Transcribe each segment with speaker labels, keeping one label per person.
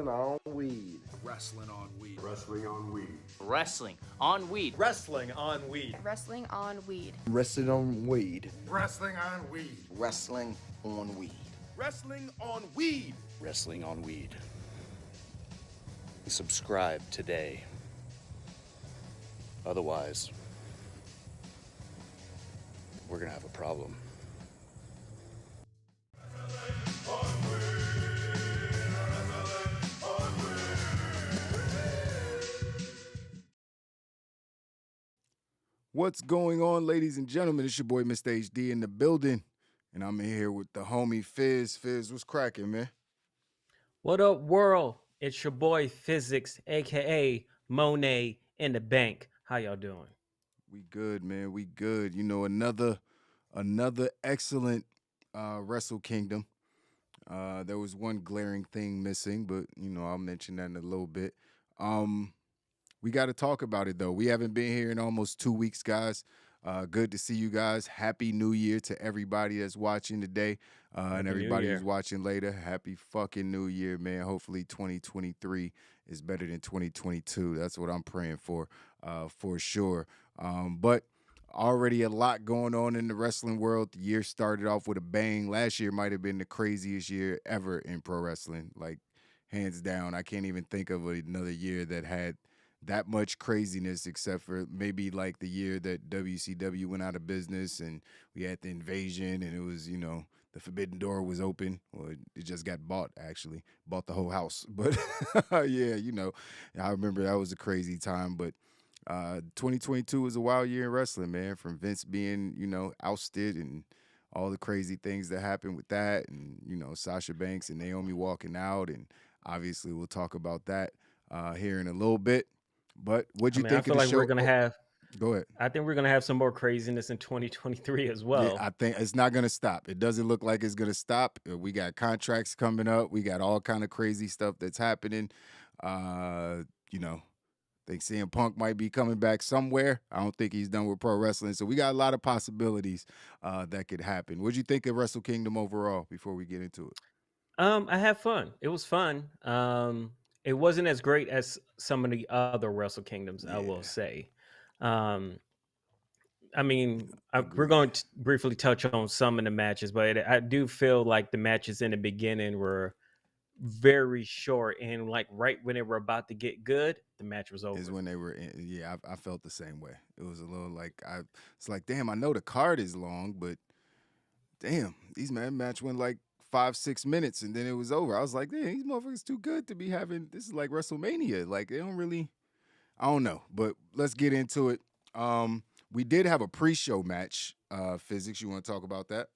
Speaker 1: Wrestling on weed.
Speaker 2: Wrestling on weed.
Speaker 3: Wrestling on weed.
Speaker 4: Wrestling on weed.
Speaker 5: Wrestling on weed.
Speaker 6: Wrestling on weed.
Speaker 1: Wrestling on weed.
Speaker 3: Wrestling on weed.
Speaker 1: Wrestling on weed.
Speaker 2: Wrestling on weed.
Speaker 7: Wrestling on weed. Subscribe today. Otherwise, we're gonna have a problem.
Speaker 8: What's going on, ladies and gentlemen? It's your boy, Mr. HD, in the building. And I'm in here with the homie Fizz. Fizz, what's cracking, man?
Speaker 9: What up, world? It's your boy Physics, a.k.a. Monet in the bank. How y'all doing?
Speaker 8: We good, man. We good. You know, another excellent Wrestle Kingdom. There was one glaring thing missing, but, you know, I'll mention that in a little bit. We got to talk about it, though. We haven't been here in almost 2 weeks, guys. Good to see you guys. Happy New Year to everybody that's watching today and everybody who's watching later. Happy fucking New Year, man. Hopefully 2023 is better than 2022. That's what I'm praying for sure. But already a lot going on in the wrestling world. The year started off with a bang. Last year might have been the craziest year ever in pro wrestling, like hands down. I can't even think of another year that had that much craziness, except for maybe like the year that WCW went out of business and we had the invasion and it was, you know, the Forbidden Door was open. Well, it just got bought, actually. Bought the whole house. But yeah, you know, I remember that was a crazy time. But 2022 was a wild year in wrestling, man, from Vince being, you know, ousted and all the crazy things that happened with that. And, you know, Sasha Banks and Naomi walking out. And obviously we'll talk about that here in a little bit. But what'd you think
Speaker 9: I feel
Speaker 8: of the
Speaker 9: like
Speaker 8: show?
Speaker 9: we're gonna have.
Speaker 8: Go ahead.
Speaker 9: I think we're gonna have some more craziness in 2023 as well.
Speaker 8: Yeah, I think it's not gonna stop. It doesn't look like it's gonna stop. We got contracts coming up. We got all kind of crazy stuff that's happening. You know, I think CM Punk might be coming back somewhere. I don't think he's done with pro wrestling. So we got a lot of possibilities that could happen. What'd you think of Wrestle Kingdom overall before we get into it?
Speaker 9: I had fun. It was fun. It wasn't as great as some of the other Wrestle Kingdoms, I will say. I mean, we're going to briefly touch on some of the matches, but I do feel like the matches in the beginning were very short, and like right when they were about to get good, the match was over.
Speaker 8: Is when they were in, yeah, I felt the same way. It was a little like it's like, damn, I know the card is long, but damn, these match went like 5-6 minutes and then it was over. I was like, these motherfuckers too good to be having. This is like WrestleMania. Like they don't really, I don't know. But let's get into it. We did have a pre-show match. Physics, you want to talk about that?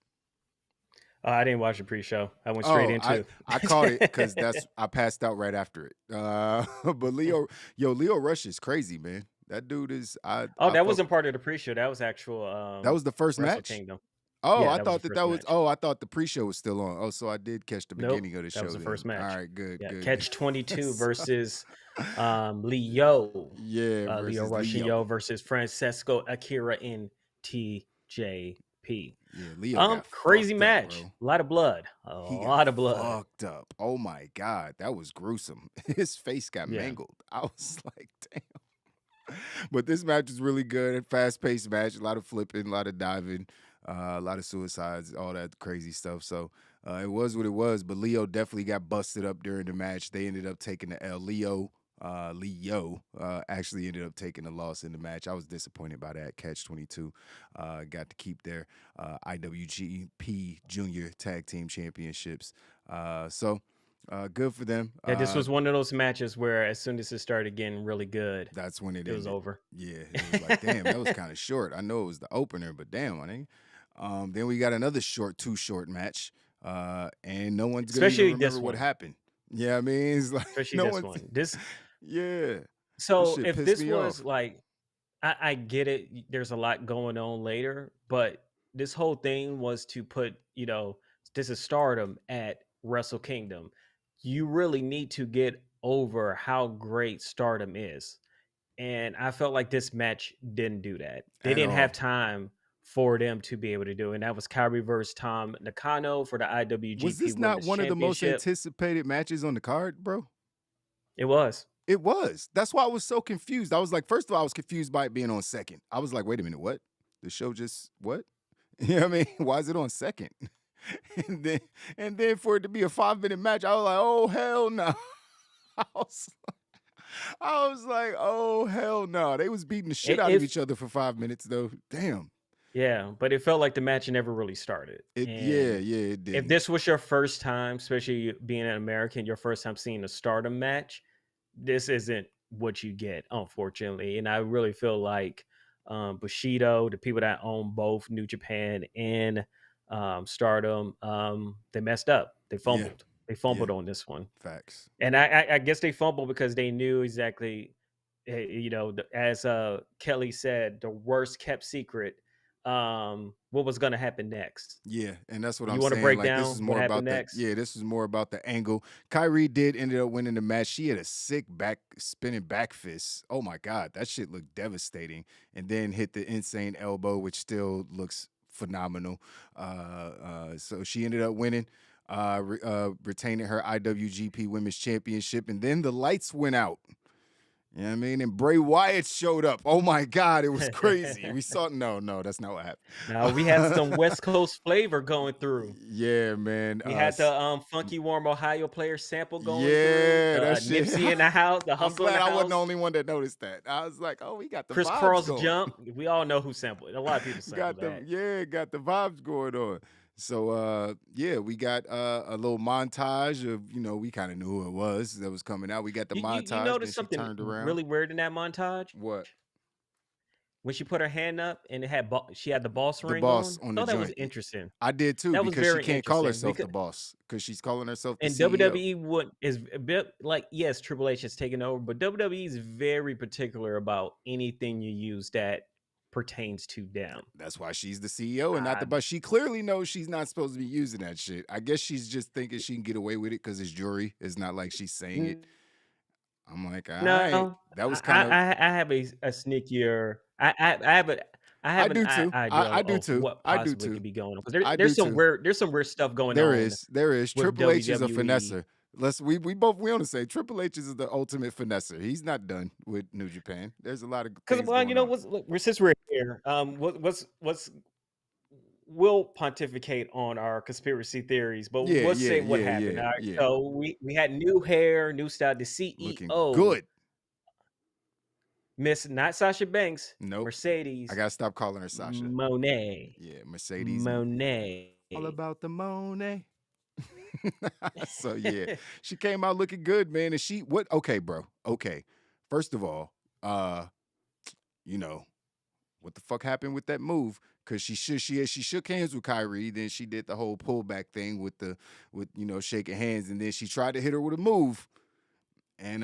Speaker 9: I didn't watch the pre-show. I went straight into it.
Speaker 8: I caught it because I passed out right after it. But LiYoh Rush is crazy, man. That dude is.
Speaker 9: That wasn't part of the pre-show. That was actual.
Speaker 8: That was the first
Speaker 9: Wrestle
Speaker 8: match.
Speaker 9: Kingdom.
Speaker 8: Oh,
Speaker 9: Yeah,
Speaker 8: I
Speaker 9: that
Speaker 8: thought
Speaker 9: was the
Speaker 8: that
Speaker 9: first
Speaker 8: was.
Speaker 9: match.
Speaker 8: Oh, I thought the pre-show was still on. Oh, so I did catch the beginning of the show.
Speaker 9: That was the
Speaker 8: then.
Speaker 9: first match.
Speaker 8: All right, good,
Speaker 9: Yeah,
Speaker 8: good.
Speaker 9: Catch 22 versus LiYoh.
Speaker 8: Yeah,
Speaker 9: LiYoh Rush and Yo versus Francesco Akira in TJP.
Speaker 8: Yeah, LiYoh got
Speaker 9: crazy
Speaker 8: fucked
Speaker 9: match.
Speaker 8: up,
Speaker 9: A lot of blood. A lot of blood.
Speaker 8: Fucked up. Oh my god, that was gruesome. His face got mangled. I was like, damn. But this match was really good. Fast-paced match. A lot of flipping, a lot of diving, a lot of suicides, all that crazy stuff. So it was what it was. But LiYoh definitely got busted up during the match. They ended up taking the L. LiYoh actually ended up taking the loss in the match. I was disappointed by that. Catch 22 got to keep their IWGP Junior Tag Team Championships. So good for them.
Speaker 9: Yeah, this was one of those matches where as soon as it started getting really good,
Speaker 8: that's when it
Speaker 9: was over.
Speaker 8: Yeah, it was like, damn, that was kind of short. I know it was the opener, but damn, I think. Then we got another too short match, and no one's going to remember what happened. Yeah, I mean, it's like
Speaker 9: especially this one.
Speaker 8: Yeah.
Speaker 9: So if this was like, I get it. There's a lot going on later, but this whole thing was to put, you know, this is Stardom at Wrestle Kingdom. You really need to get over how great Stardom is. And I felt like this match didn't do that. They didn't have time for them to be able to do it. And that was KAIRI versus Nakano for the IWGP.
Speaker 8: Was this not one of the most anticipated matches on the card, bro?
Speaker 9: It was.
Speaker 8: It was. That's why I was so confused. I was like, first of all, I was confused by it being on second. I was like, wait a minute, what? The show just what? You know what I mean? Why is it on second? and then for it to be a 5-minute match, I was like, oh hell no. I was like, oh hell no. They was beating the shit out of each other for 5 minutes though. Damn.
Speaker 9: Yeah, but it felt like the match never really started.
Speaker 8: It did.
Speaker 9: If this was your first time, especially being an American, your first time seeing a Stardom match, this isn't what you get, unfortunately. And I really feel like Bushido, the people that own both New Japan and Stardom, they messed up. They fumbled. Yeah. They fumbled on this one.
Speaker 8: Facts.
Speaker 9: And I guess they fumbled because they knew exactly, as Kelly said, the worst kept secret. What was going to happen next?
Speaker 8: Yeah, and that's what I'm saying.
Speaker 9: You want to break down
Speaker 8: this is more
Speaker 9: what
Speaker 8: about
Speaker 9: happened next?
Speaker 8: Yeah, this is more about the angle. KAIRI did ended up winning the match. She had a sick spinning back fist. Oh my God, that shit looked devastating. And then hit the insane elbow, which still looks phenomenal. So she ended up winning, retaining her IWGP Women's Championship. And then the lights went out. You know what I mean? And Bray Wyatt showed up. Oh my God, it was crazy. We saw no, that's not what happened.
Speaker 9: No, we had some West Coast flavor going through.
Speaker 8: Yeah, man.
Speaker 9: We had the Funky Warm Ohio player sample going through.
Speaker 8: Yeah, that shit.
Speaker 9: Nipsey in the house, the hustle.
Speaker 8: I'm glad
Speaker 9: I
Speaker 8: wasn't the only one that noticed that. I was like, oh, we got the
Speaker 9: Chris
Speaker 8: vibes
Speaker 9: Carl's
Speaker 8: going.
Speaker 9: jump. We all know who sampled it. A lot of people sampled that.
Speaker 8: Got the vibes going on. So, we got a little montage of, we kind of knew who it was that was coming out. We got the montage.
Speaker 9: You noticed something
Speaker 8: turned around.
Speaker 9: really weird in that montage?
Speaker 8: What?
Speaker 9: When she put her hand up and it had she had the boss ring
Speaker 8: on
Speaker 9: the
Speaker 8: joint.
Speaker 9: That was interesting.
Speaker 8: I did too, because she can't call herself the boss because she's calling herself the CEO.
Speaker 9: WWE is a bit like, yes, Triple H has taken over, but WWE is very particular about anything you use that pertains to them.
Speaker 8: That's why she's the CEO and not the boss. She clearly knows she's not supposed to be using that shit. I guess she's just thinking she can get away with it because it's jury. It's not like she's saying it. I'm like, all right. That was kind of.
Speaker 9: I have a sneakier. I have an idea of what possibly could be going on. There's some weird stuff going on.
Speaker 8: There is. Triple H is a
Speaker 9: WWE.
Speaker 8: finesser. We want to say Triple H is the ultimate finesser. He's not done with New Japan. There's a lot of things going on.
Speaker 9: Since we're here, we'll pontificate on our conspiracy theories, but let's say what happened. All right, so we had new hair, new style. The CEO,
Speaker 8: looking good.
Speaker 9: Miss not Sasha Banks,
Speaker 8: nope.
Speaker 9: Mercedes.
Speaker 8: I gotta stop calling her Sasha.
Speaker 9: Monet.
Speaker 8: Yeah, Mercedes.
Speaker 9: Monet.
Speaker 8: All about the Monet. So yeah, she came out looking good, man. And okay, bro. Okay. First of all, what the fuck happened with that move? Because she shook hands with KAIRI, then she did the whole pullback thing with shaking hands, and then she tried to hit her with a move. And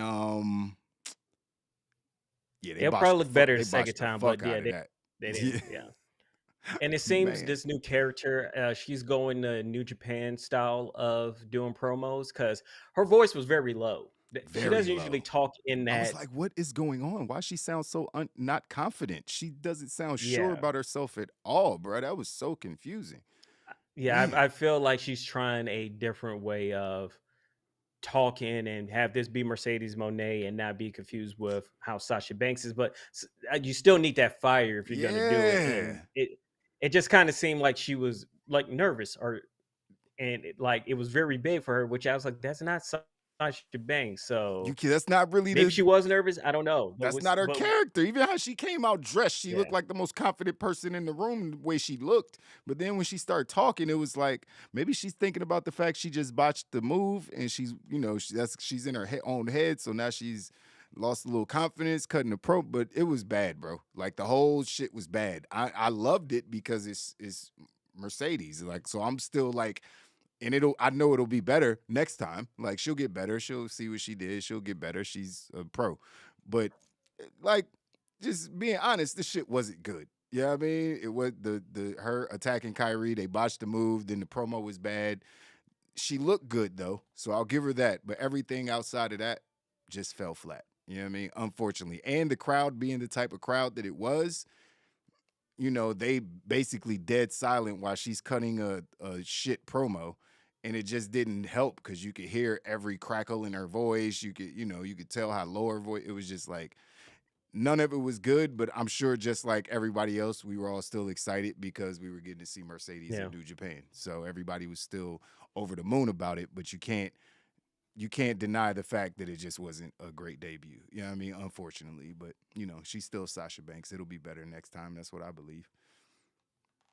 Speaker 9: it'll probably look better the second time, but yeah, they did. Yeah. And it seems this new character, she's going the New Japan style of doing promos because her voice was very low. She doesn't usually talk in that.
Speaker 8: I was like, what is going on? Why she sounds so not confident? She doesn't sound sure about herself at all, bro. That was so confusing.
Speaker 9: Yeah, I feel like she's trying a different way of talking and have this be Mercedes Monet and not be confused with how Sasha Banks is. But you still need that fire if you're going to do it. And it just kind of seemed like she was like nervous it was very big for her, which I was like, that's not Sasha Banks. So
Speaker 8: that's not really
Speaker 9: maybe she was nervous. I don't know.
Speaker 8: That's not her character. Even how she came out dressed, she looked like the most confident person in the room the way she looked. But then when she started talking, it was like maybe she's thinking about the fact she just botched the move and she's she's in her own head. So now she's lost a little confidence, cutting the pro, but it was bad, bro. Like the whole shit was bad. I loved it because it's Mercedes. Like, so I'm still like, and I know it'll be better next time. Like she'll get better. She'll see what she did. She'll get better. She's a pro. But like, just being honest, this shit wasn't good. You know what I mean? It was her attacking KAIRI. They botched the move. Then the promo was bad. She looked good though, so I'll give her that. But everything outside of that just fell flat. You know what I mean? Unfortunately. And the crowd being the type of crowd that it was, they basically dead silent while she's cutting a shit promo. and it just didn't help because you could hear every crackle in her voice. You could tell how low her voice. It was just like none of it was good, but I'm sure just like everybody else, we were all still excited because we were getting to see Mercedes in New Japan. So everybody was still over the moon about it, but you can't deny the fact that it just wasn't a great debut. You know what I mean? Unfortunately, but she's still Sasha Banks. It'll be better next time. That's what I believe.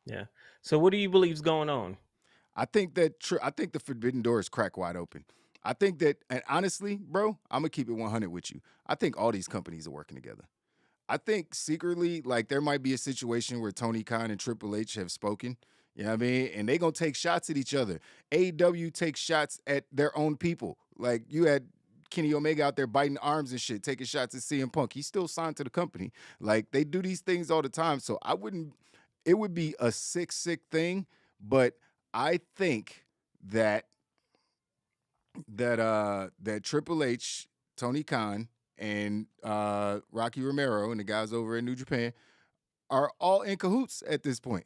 Speaker 9: Yeah. So what do you believe is going on?
Speaker 8: I think the forbidden door is cracked wide open. I think that, and honestly, bro, I'm gonna keep it 100 with you. I think all these companies are working together. I think secretly, like there might be a situation where Tony Khan and Triple H have spoken. You know what I mean? And they gonna take shots at each other. AEW takes shots at their own people. Like you had Kenny Omega out there biting arms and shit, taking shots at CM Punk. He's still signed to the company. Like they do these things all the time. So it would be a sick thing, but I think that Triple H, Tony Khan, and Rocky Romero and the guys over in New Japan are all in cahoots at this point.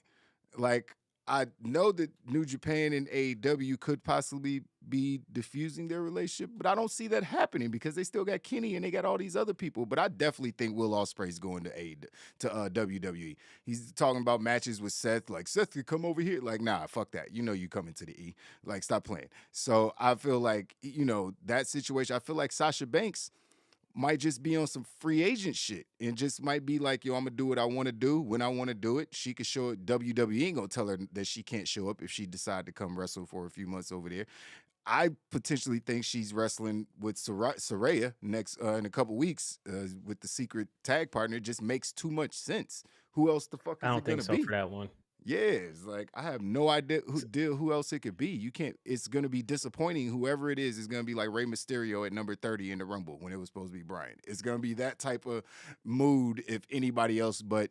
Speaker 8: Like, I know that New Japan and AEW could possibly be diffusing their relationship, but I don't see that happening because they still got Kenny and they got all these other people. But I definitely think Will Ospreay's going to WWE. He's talking about matches with Seth. Like, Seth could come over here. Like, nah, fuck that. You coming to the E. Like, stop playing. So I feel like, that situation, I feel like Sasha Banks might just be on some free agent shit and just might be like, yo, I'm going to do what I want to do when I want to do it. She could show it. WWE ain't going to tell her that she can't show up if she decide to come wrestle for a few months over there. I potentially think she's wrestling with Saraya next in a couple weeks with the secret tag partner. It just makes too much sense. Who else the fuck is it going to be? I don't think so
Speaker 9: for that one.
Speaker 8: Yeah, it's like I have no idea who else it could be. You can't. It's going to be disappointing. Whoever it is going to be like Rey Mysterio at number 30 in the Rumble when it was supposed to be Bryan. It's going to be that type of mood if anybody else but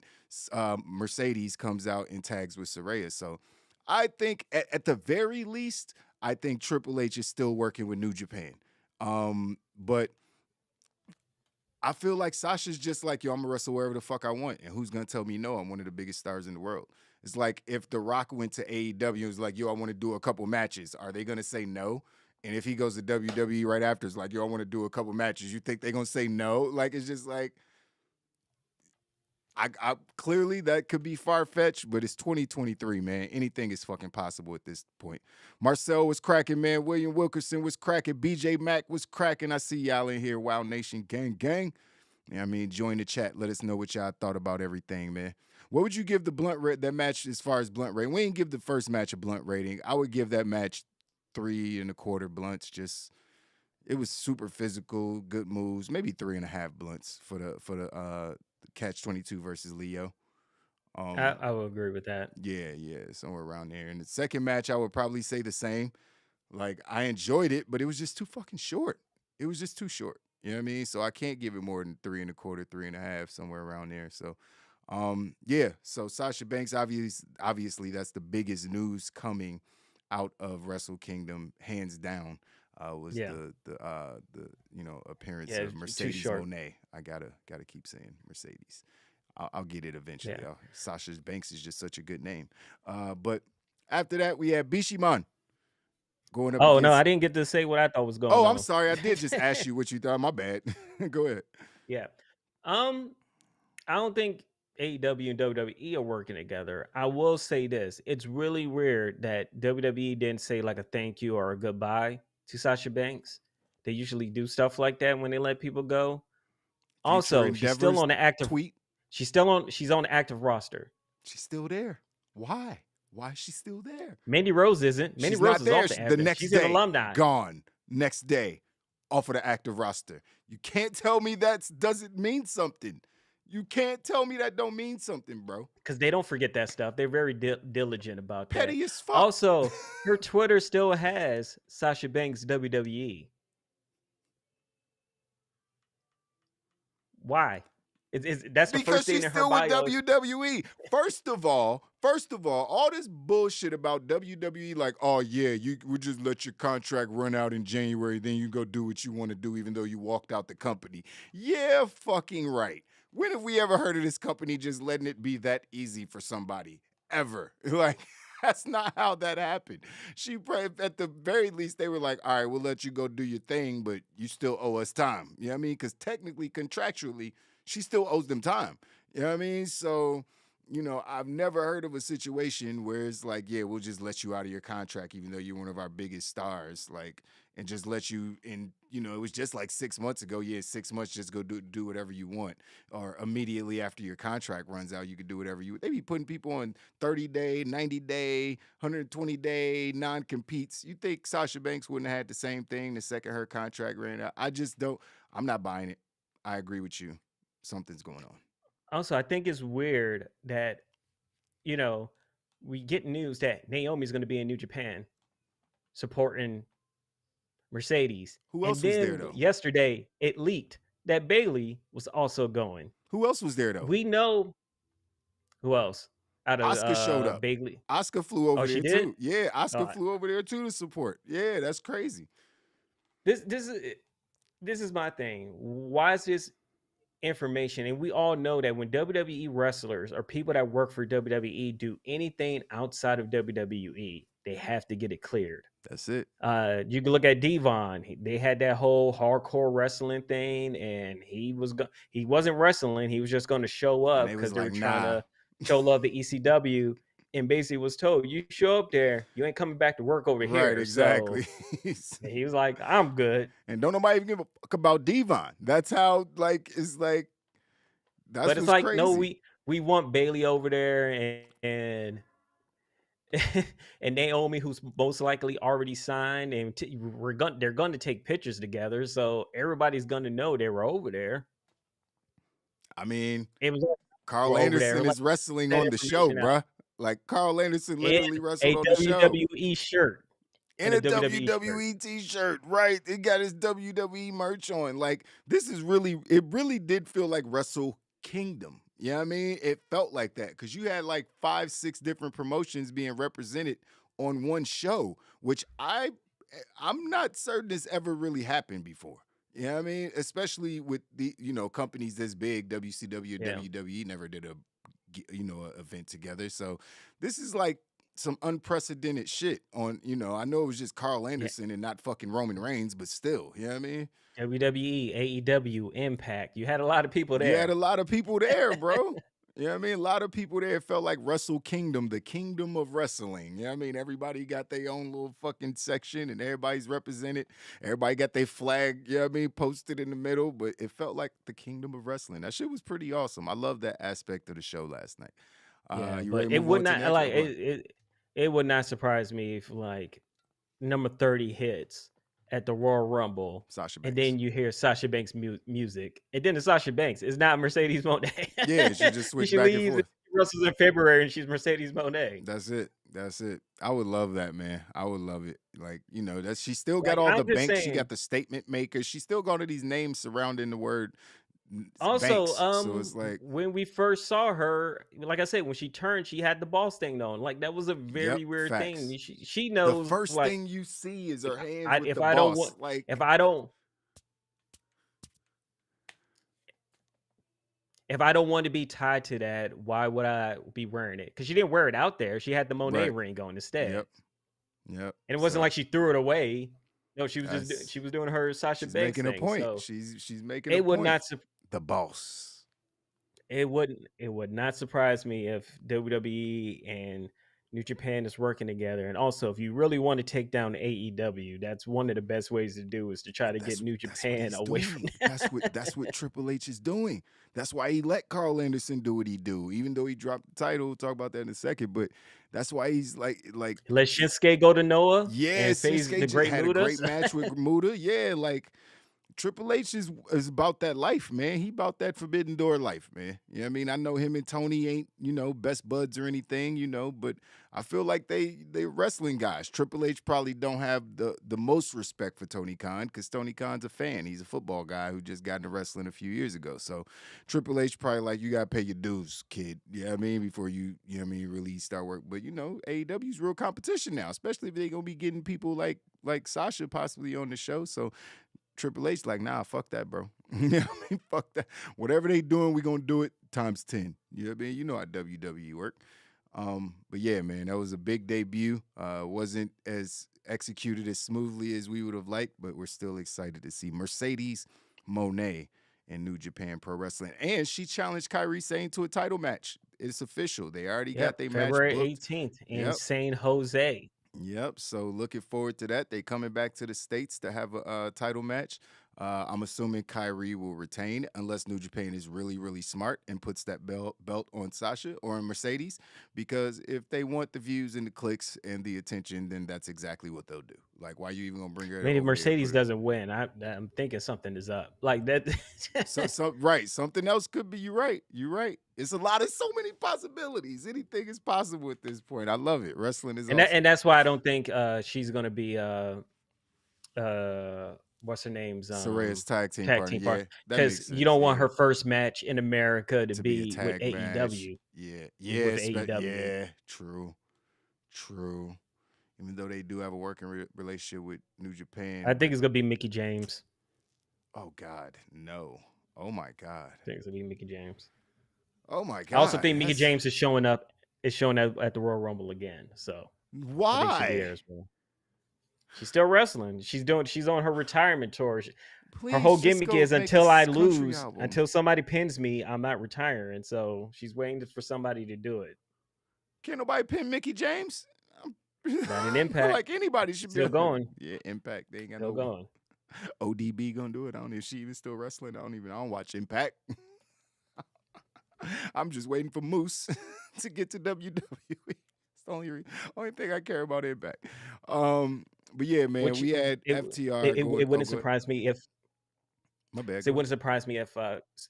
Speaker 8: Mercedes comes out and tags with Saraya. So I think at the very least, I think Triple H is still working with New Japan. But I feel like Sasha's just like, yo, I'm going to wrestle wherever the fuck I want. And who's going to tell me no? I'm one of the biggest stars in the world. It's like if The Rock went to AEW and was like, yo, I want to do a couple matches. Are they going to say no? And if he goes to WWE right after, it's like, yo, I want to do a couple matches. You think they're going to say no? Like, it's just like, I clearly that could be far-fetched, but it's 2023, man. Anything is fucking possible at this point. Marcel was cracking, man. William Wilkerson was cracking. BJ Mack was cracking. I see y'all in here. Wow Nation gang. You know what I mean? Join the chat. Let us know what y'all thought about everything, man. What would you give the that match as far as blunt rating? We didn't give the first match a blunt rating. I would give that match 3.25 blunts. Just it was super physical, good moves. Maybe 3.5 blunts for the Catch 22 versus LiYoh.
Speaker 9: I will agree with that.
Speaker 8: Yeah, somewhere around there. And the second match, I would probably say the same. Like I enjoyed it, but it was just too fucking short. It was just too short. You know what I mean? So I can't give it more than 3.25, 3.5, somewhere around there. So. So Sasha Banks, obviously that's the biggest news coming out of Wrestle Kingdom, hands down, was the appearance of Mercedes Moné. I gotta keep saying Mercedes. I'll get it eventually. Yeah. Sasha Banks is just such a good name. But after that, we had Bishimon going up.
Speaker 9: Oh, no, I didn't get to say what I thought was going on.
Speaker 8: Oh, I'm sorry. I did just ask you what you thought. My bad. Go ahead.
Speaker 9: Yeah. I don't think AEW and WWE are working together. I will say this. It's really weird that WWE didn't say like a thank you or a goodbye to Sasha Banks. They usually do stuff like that when they let people go. Also, she's still on the active
Speaker 8: tweet.
Speaker 9: She's on the active roster.
Speaker 8: She's still there. Why? Why is she still there?
Speaker 9: Mandy Rose isn't. Mandy Rose is off the active.
Speaker 8: The next
Speaker 9: She's
Speaker 8: day,
Speaker 9: an alumni.
Speaker 8: Gone. Next day, off of the active roster. You can't tell me that doesn't mean something. You can't tell me that don't mean something, bro.
Speaker 9: Because they don't forget that stuff. They're very diligent about that.
Speaker 8: Petty as fuck.
Speaker 9: Also, her Twitter still has Sasha Banks WWE. Why? That's the first thing in her bio.
Speaker 8: Because she's still with WWE. First of all, all this bullshit about WWE, like, oh yeah, we just let your contract run out in January, then you go do what you want to do, even though you walked out the company. Yeah, fucking right. When have we ever heard of this company just letting it be that easy for somebody? Ever. Like, That's not how that happened. At the very least, they were like, all right, we'll let you go do your thing, but you still owe us time. You know what I mean? Because technically, contractually, she still owes them time. You know what I mean? So, I've never heard of a situation where it's like, yeah, we'll just let you out of your contract, even though you're one of our biggest stars, and just let you in. It was just like 6 months ago. Yeah, 6 months, just go do whatever you want. Or immediately after your contract runs out, you could do whatever you want. They be putting people on 30-day, 90-day, 120-day non-competes. You think Sasha Banks wouldn't have had the same thing the second her contract ran out? I just don't. I'm not buying it. I agree with you. Something's going on.
Speaker 9: Also, I think it's weird that, we get news that Naomi's going to be in New Japan supporting Mercedes.
Speaker 8: Who else was there, though?
Speaker 9: Yesterday, it leaked that Bayley was also going.
Speaker 8: Who else was there, though?
Speaker 9: We know who else.
Speaker 8: Asuka showed up.
Speaker 9: Bayley.
Speaker 8: Asuka flew over there, too. Yeah, Asuka flew over there, too, to support. Yeah, that's crazy.
Speaker 9: This is my thing. Why is this information? And we all know that when WWE wrestlers or people that work for WWE do anything outside of WWE, they have to get it cleared.
Speaker 8: That's it.
Speaker 9: You can look at Devon. They had that whole hardcore wrestling thing, and he wasn't wrestling. He was just going to show up because they were trying to show love to ECW. And basically was told, you show up there, you ain't coming back to work over here.
Speaker 8: Right, exactly.
Speaker 9: So he was like, I'm good.
Speaker 8: And don't nobody even give a fuck about Devon. That's how, it's like, that's
Speaker 9: but it's like,
Speaker 8: crazy.
Speaker 9: No, we want Bayley over there and and Naomi, who's most likely already signed, and they're going to take pictures together, so everybody's going to know they were over there.
Speaker 8: I mean,
Speaker 9: it was
Speaker 8: Carl Anderson is wrestling on the show, bruh. Like, Carl Anderson literally wrestled on the show.
Speaker 9: A WWE shirt.
Speaker 8: And a WWE t-shirt, right? It got his WWE merch on. Like, it really did feel like Wrestle Kingdom. You know what I mean? It felt like that because you had like 5-6 different promotions being represented on one show, which I'm not certain this ever really happened before. You know what I mean? Especially with the, companies this big, WCW, WWE never did a event together. So this is like some unprecedented shit on, I know it was just Carl Anderson and not fucking Roman Reigns, but still, you know what I mean?
Speaker 9: WWE, AEW, Impact. You had a lot of people there.
Speaker 8: You had a lot of people there, bro. You know what I mean? A lot of people there. Felt like Wrestle Kingdom, the kingdom of wrestling. You know what I mean? Everybody got their own little fucking section and everybody's represented. Everybody got their flag, you know what I mean, posted in the middle, but it felt like the kingdom of wrestling. That shit was pretty awesome. I love that aspect of the show last night.
Speaker 9: But it would not like it would not surprise me if like number 30 hits at the Royal Rumble,
Speaker 8: Sasha Banks.
Speaker 9: And then you hear Sasha Banks music, and then the Sasha Banks is not Mercedes Moné.
Speaker 8: Yeah, she just switched back and forth.
Speaker 9: She wrestles in February, and she's Mercedes Moné.
Speaker 8: That's it. I would love that, man. I would love it. Like, that she still got all the banks. She got the statement makers. She still got all these names surrounding the word.
Speaker 9: Also,
Speaker 8: banks. So it's like
Speaker 9: when we first saw her, like I said, when she turned, she had the ball thing on. Like that was a very weird thing. She knows
Speaker 8: the first
Speaker 9: like,
Speaker 8: thing you see is her hands with
Speaker 9: if
Speaker 8: the
Speaker 9: I
Speaker 8: boss.
Speaker 9: Don't
Speaker 8: like
Speaker 9: if I don't want to be tied to that, why would I be wearing it? Because she didn't wear it out there. She had the Monet ring on instead.
Speaker 8: Yep.
Speaker 9: And it wasn't like she threw it away. No, she was she was doing her Sasha Banks
Speaker 8: making
Speaker 9: thing,
Speaker 8: a point.
Speaker 9: So
Speaker 8: she's making a point.
Speaker 9: Would not
Speaker 8: the boss.
Speaker 9: It would not surprise me if WWE and New Japan is working together. And also, if you really want to take down AEW, that's one of the best ways to do is to try to get New Japan away from that.
Speaker 8: That's what Triple H is doing. That's why he let Carl Anderson do what he do, even though he dropped the title. We'll talk about that in a second. But that's why he's like
Speaker 9: let Shinsuke go to Noah.
Speaker 8: Yeah,
Speaker 9: and face the great
Speaker 8: had
Speaker 9: Mutas.
Speaker 8: a great match with Muta. Yeah, like Triple H is about that life, man. He about that Forbidden Door life, man. You know what I mean? I know him and Tony ain't, best buds or anything, but I feel like they wrestling guys. Triple H probably don't have the most respect for Tony Khan because Tony Khan's a fan. He's a football guy who just got into wrestling a few years ago. So Triple H probably like, you got to pay your dues, kid. You know what I mean? Before you really start work. But, AEW's real competition now, especially if they're going to be getting people like Sasha possibly on the show. So Triple H like, nah, fuck that, bro. You know what I mean? Fuck that. Whatever they doing, we gonna do it times 10. You know what I mean? You know how WWE work. But yeah, man, that was a big debut. Wasn't as executed as smoothly as we would have liked, but we're still excited to see Mercedes Moné in New Japan Pro Wrestling. And she challenged KAIRI Sane to a title match. It's official. They already got their match
Speaker 9: February
Speaker 8: booked.
Speaker 9: 18th in
Speaker 8: Yep.
Speaker 9: San Jose.
Speaker 8: Yep. So looking forward to that. They coming back to the States to have a title match. I'm assuming KAIRI will retain unless New Japan is really, really smart and puts that belt on Sasha or on Mercedes. Because if they want the views and the clicks and the attention, then that's exactly what they'll do. Like, why are you even gonna bring her?
Speaker 9: I mean, if Mercedes doesn't win, I'm thinking something is up. Like that.
Speaker 8: Right. Something else could be. You're right. It's so many possibilities. Anything is possible at this point. I love it. Wrestling is awesome.
Speaker 9: And that's why I don't think she's gonna be what's her name's
Speaker 8: Saraya's tag team partner.
Speaker 9: Because you don't want her first match in America to be with AEW.
Speaker 8: Yeah,
Speaker 9: with AEW.
Speaker 8: Yeah, true. Even though they do have a working relationship with New Japan,
Speaker 9: I think it's gonna be Mickie James.
Speaker 8: Oh God, no! Oh my God!
Speaker 9: I think it's gonna be Mickie James.
Speaker 8: Oh my God!
Speaker 9: I also think Mickie James is showing up. Is showing up at the Royal Rumble again. So
Speaker 8: why?
Speaker 9: I think she'll be there as well. She's still wrestling. She's on her retirement tour. Her whole gimmick is until I lose, until somebody pins me, I'm not retiring. So she's waiting for somebody to do it.
Speaker 8: Can't nobody pin Mickie James?
Speaker 9: Not an Impact.
Speaker 8: Like anybody should
Speaker 9: still
Speaker 8: be
Speaker 9: going.
Speaker 8: Yeah, Impact. They ain't got
Speaker 9: still going.
Speaker 8: ODB gonna do it. I don't know if she even still wrestling. I don't watch Impact. I'm just waiting for Moose to get to WWE. It's the only thing I care about Impact. But yeah, man, we had FTR.
Speaker 9: It wouldn't surprise me if.
Speaker 8: My bad.
Speaker 9: It wouldn't surprise me if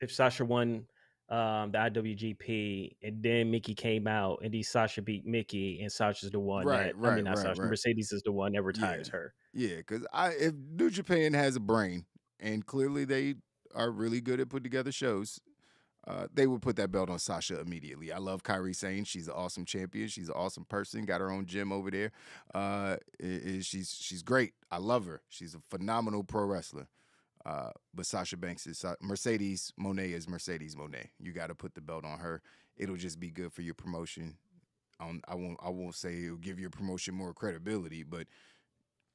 Speaker 9: Sasha won the IWGP and then Mickie came out and then Sasha beat Mickie and Sasha's the one. Mercedes is the one that retires her.
Speaker 8: Yeah, because if New Japan has a brain and clearly they are really good at putting together shows. They would put that belt on Sasha immediately. I love KAIRI Sane. She's an awesome champion. She's an awesome person. Got her own gym over there. She's great. I love her. She's a phenomenal pro wrestler. But Sasha Banks is Mercedes Moné is Mercedes Moné. You got to put the belt on her. It'll just be good for your promotion. I won't say it'll give your promotion more credibility, but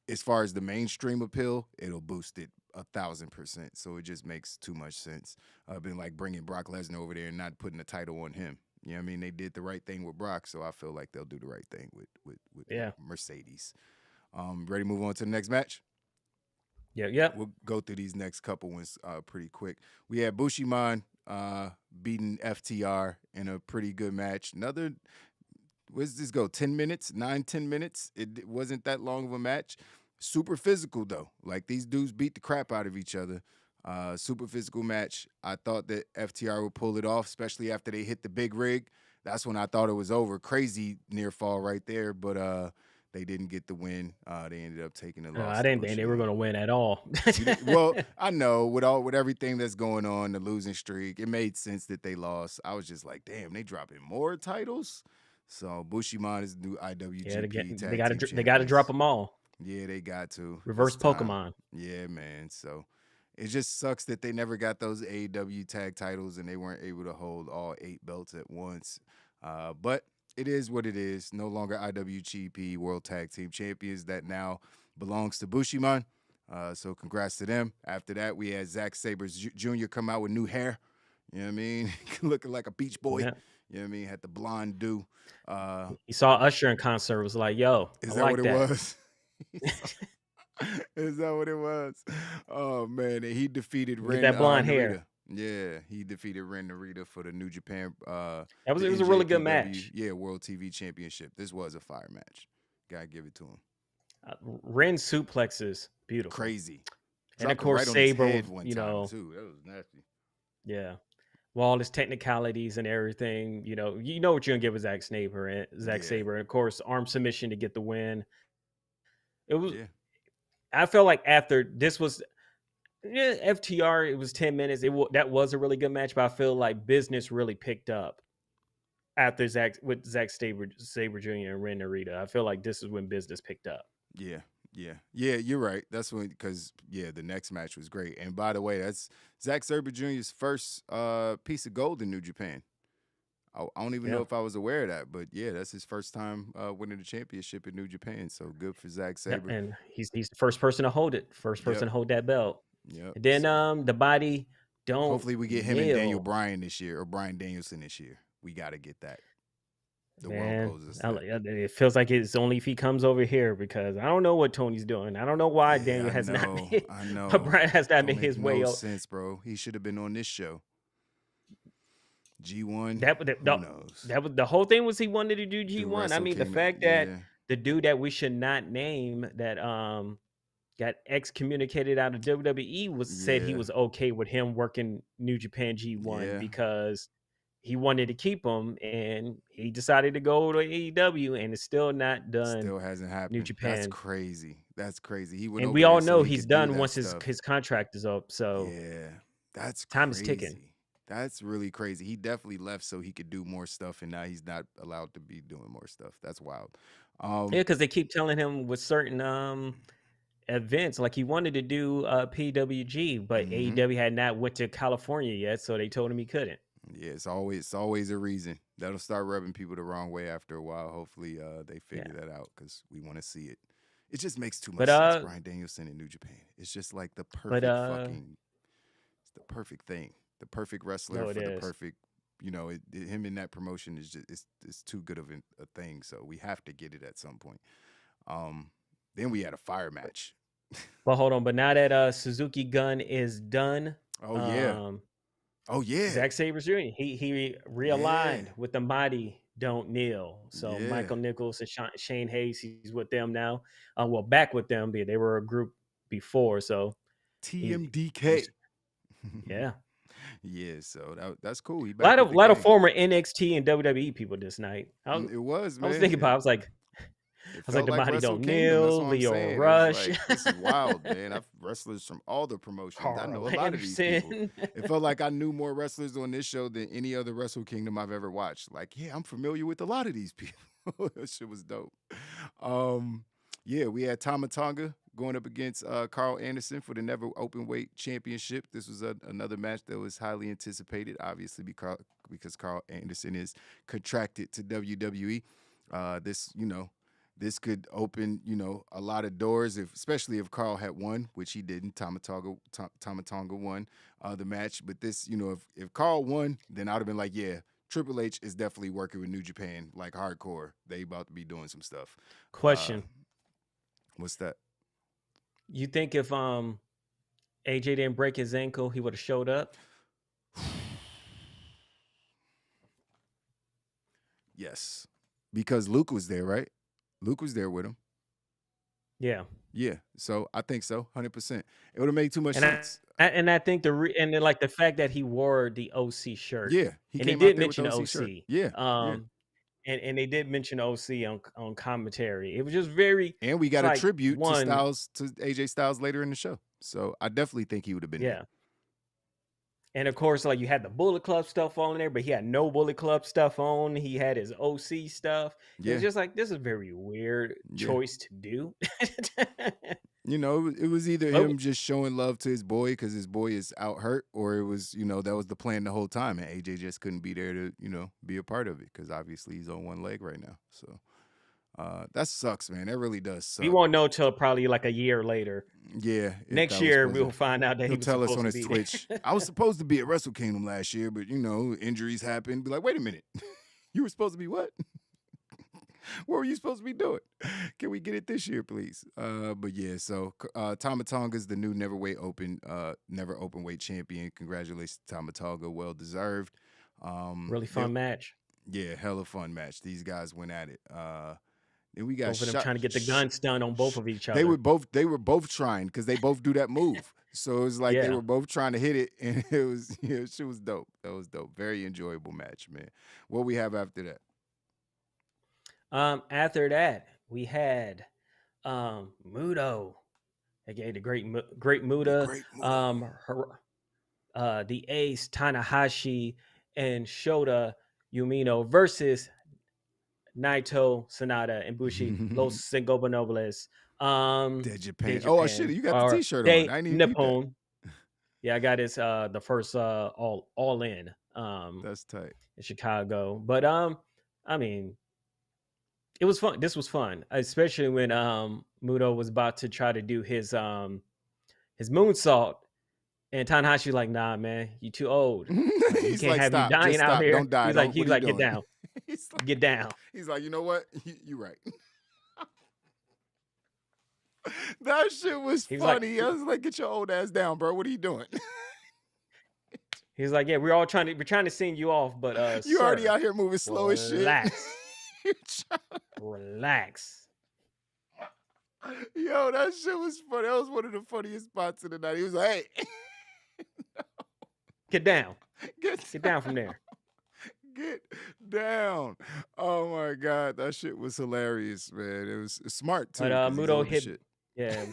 Speaker 8: as far as the mainstream appeal, it'll boost it 1,000%. So it just makes too much sense. Been like bringing Brock Lesnar over there and not putting the title on him. You know what I mean? They did the right thing with Brock, so I feel like they'll do the right thing with Mercedes. Ready to move on to the next match?
Speaker 9: Yeah.
Speaker 8: We'll go through these next couple ones pretty quick. We had Bishimon beating FTR in a pretty good match. Where's this go? 10 minutes? 9-10 minutes? It wasn't that long of a match. Super physical, though. Like, these dudes beat the crap out of each other. Super physical match. I thought that FTR would pull it off, especially after they hit the big rig. That's when I thought it was over. Crazy near fall right there, but they didn't get the win. They ended up taking the loss.
Speaker 9: I didn't think they were going to win at all.
Speaker 8: Well, I know with everything that's going on, the losing streak, it made sense that they lost. I was just like, damn, they dropping more titles. So Bishimon is the new IWGP tag
Speaker 9: they got to drop them all.
Speaker 8: Yeah, they got to.
Speaker 9: Reverse Pokemon.
Speaker 8: Yeah, man. So it just sucks that they never got those AEW tag titles and they weren't able to hold all 8 belts at once. But it is what it is. No longer IWGP World Tag Team Champions. That now belongs to Bishimon. So congrats to them. After that, we had Zack Sabre Jr. come out with new hair. You know what I mean? Looking like a beach boy. Yeah. You know what I mean? Had the blonde do.
Speaker 9: He saw Usher in concert. Was like, yo,
Speaker 8: is that what it was? Is that what it was? Oh man, and he defeated Ren.
Speaker 9: That blonde
Speaker 8: Narita.
Speaker 9: Hair.
Speaker 8: Yeah, he defeated Ren Narita for the New Japan.
Speaker 9: It was a really good match.
Speaker 8: Yeah, World TV Championship. This was a fire match. Gotta give it to him.
Speaker 9: Ren suplexes, beautiful,
Speaker 8: crazy,
Speaker 9: and of course Sabre. You know,
Speaker 8: too. That was nasty.
Speaker 9: Yeah. Well, all his technicalities and everything, you know what you're gonna get with Zack Sabre, and of course, arm submission to get the win. It was. Yeah. I felt like after this was, FTR. It was 10 minutes. That was a really good match, but I feel like business really picked up after Zack Sabre Jr. and Ren Narita. I feel like this is when business picked up.
Speaker 8: Yeah. You're right. That's when because the next match was great. And by the way, that's Zack Sabre Jr.'s first piece of gold in New Japan. I don't even know if I was aware of that, but yeah, that's his first time winning the championship in New Japan. So good for Zack Sabre.
Speaker 9: And he's the first person to hold it, first person to hold that belt.
Speaker 8: Yep.
Speaker 9: And then the body don't.
Speaker 8: Hopefully we get him and Daniel Bryan this year, or Bryan Danielson this year. We got to get that. The world owes us that.
Speaker 9: It feels like it's only if he comes over here, because I don't know what Tony's doing. I don't know why Daniel has not made.
Speaker 8: I know.
Speaker 9: But Bryan has not made his way.
Speaker 8: No sense, bro. He should have been on this show. G1.
Speaker 9: Who knows? That was the whole thing. Was he wanted to do G1? I mean, the fact that the dude that we should not name that got excommunicated out of WWE said he was okay with him working New Japan G1 because he wanted to keep him, and he decided to go to AEW, and it's still not done.
Speaker 8: Still hasn't happened.
Speaker 9: New Japan.
Speaker 8: That's crazy. That's crazy. He went
Speaker 9: and
Speaker 8: over
Speaker 9: we all
Speaker 8: there
Speaker 9: know
Speaker 8: so he
Speaker 9: he's
Speaker 8: could do
Speaker 9: done
Speaker 8: that
Speaker 9: once
Speaker 8: stuff.
Speaker 9: his contract is up. So
Speaker 8: yeah, that's
Speaker 9: time
Speaker 8: crazy.
Speaker 9: is ticking.
Speaker 8: That's really crazy. He definitely left so he could do more stuff, and now he's not allowed to be doing more stuff. That's wild.
Speaker 9: Yeah, because they keep telling him with certain events, like he wanted to do PWG, but AEW had not went to California yet, so they told him he couldn't.
Speaker 8: Yeah, it's always a reason. That'll start rubbing people the wrong way after a while. Hopefully, they figure that out because we want to see it. It just makes too much sense. Bryan Danielson in New Japan. It's just like the perfect it's the perfect thing. The perfect wrestler for the perfect. You know, him in that promotion is just it's too good of a thing. So we have to get it at some point. Then we had a fire match.
Speaker 9: Well, hold on, but now that Suzuki Gun is done.
Speaker 8: Oh yeah,
Speaker 9: Zack Sabre Jr. He realigned with the Mighty Don't Kneel. So Michael Nichols and Shane Hayes, he's with them now. Well, back with them. They were a group before. So
Speaker 8: TMDK.
Speaker 9: Yeah.
Speaker 8: Yeah, so that's cool.
Speaker 9: A lot of former NXT and WWE people this night.
Speaker 8: It was, man.
Speaker 9: I was thinking about. I was like the Mighty Don't Kneel, LiYoh Rush.
Speaker 8: Like, this is wild, man. I've wrestlers from all the promotions.
Speaker 9: Karl
Speaker 8: I know a lot of these people. It felt like I knew more wrestlers on this show than any other Wrestle Kingdom I've ever watched. Like, yeah, I'm familiar with a lot of these people. That shit was dope. Yeah, we had Tama Tonga going up against Karl Anderson for the Never Openweight Championship. This was another match that was highly anticipated, obviously, because Karl Anderson is contracted to WWE. This could open, a lot of doors, especially if Karl had won, which he didn't. Tama Tonga won the match. But this, if Karl won, then I would have been like, yeah, Triple H is definitely working with New Japan, like hardcore. They about to be doing some stuff.
Speaker 9: Question.
Speaker 8: What's that?
Speaker 9: You think if AJ didn't break his ankle, he would have showed up?
Speaker 8: Yes. Because Luke was there, right? Luke was there with him.
Speaker 9: Yeah.
Speaker 8: Yeah. So I think so, 100%. It would have made too much sense.
Speaker 9: I think the fact that he wore the OC shirt.
Speaker 8: Yeah.
Speaker 9: He did mention the OC.
Speaker 8: Shirt. Yeah.
Speaker 9: And they did mention OC on commentary. It was just very.
Speaker 8: And we got a tribute to AJ Styles later in the show. So I definitely think he would have been there.
Speaker 9: And of course, like you had the Bullet Club stuff on there, but he had no Bullet Club stuff on. He had his OC stuff. Yeah. It's just like, this is a very weird choice to do.
Speaker 8: It was either him just showing love to his boy because his boy is out hurt, or it was, that was the plan the whole time. And AJ just couldn't be there to, be a part of it because obviously he's on one leg right now. So that sucks, man. That really does suck.
Speaker 9: We won't know till probably like a year later.
Speaker 8: Yeah.
Speaker 9: Next year, we'll find out that
Speaker 8: he'll tell us on his Twitch. I was supposed to be at Wrestle Kingdom last year, but, injuries happened. Be like, wait a minute. You were supposed to be what? What were you supposed to be doing? Can we get it this year, please? But yeah, so Tama Tonga is the new Never Openweight champion. Congratulations to Tama Tonga. Well deserved.
Speaker 9: Really fun match.
Speaker 8: Yeah, hella fun match. These guys went at it. Then we got
Speaker 9: both of them trying to get the gun stun on both of each other.
Speaker 8: They were both trying because they both do that move. So it was like they were both trying to hit it, and it was shit was dope. That was dope. Very enjoyable match, man. What we have after that?
Speaker 9: After that, we had Muto, aka the great Muto, the Ace, Tanahashi, and Shota Umino versus Naito, Sonata, and Bushi, Los Ingobernobles.
Speaker 8: Dead Japan. Oh shit, you got the t-shirt on. I need
Speaker 9: Nippon. Yeah, I got his the first all in.
Speaker 8: That's tight.
Speaker 9: in Chicago. But I mean, it was fun. This was fun, especially when Muto was about to try to do his moonsault, and Tanahashi like, nah, man, you too old. Like, we
Speaker 8: He's
Speaker 9: can't
Speaker 8: like,
Speaker 9: have you
Speaker 8: stop,
Speaker 9: dying
Speaker 8: just
Speaker 9: out
Speaker 8: stop,
Speaker 9: here.
Speaker 8: don't die.
Speaker 9: He's
Speaker 8: Don't,
Speaker 9: like, he's
Speaker 8: what are
Speaker 9: like,
Speaker 8: you
Speaker 9: get
Speaker 8: doing?
Speaker 9: down,
Speaker 8: He's like,
Speaker 9: get down.
Speaker 8: He's like, you know what? You're right. That shit was
Speaker 9: He's like,
Speaker 8: funny. I was like, get your old ass down, bro. What are you doing?
Speaker 9: he's like, yeah, we're trying to send you off, but
Speaker 8: You already
Speaker 9: sir,
Speaker 8: out here moving slow as shit.
Speaker 9: relax, relax.
Speaker 8: Yo, that shit was funny. That was one of the funniest spots of the night. He was like, hey,
Speaker 9: Get down,
Speaker 8: get
Speaker 9: get down from there.
Speaker 8: Get down. Oh my God. That shit was hilarious, man. It was smart too.
Speaker 9: But
Speaker 8: 'cause he's
Speaker 9: Muto
Speaker 8: old as
Speaker 9: hit,
Speaker 8: shit.
Speaker 9: yeah,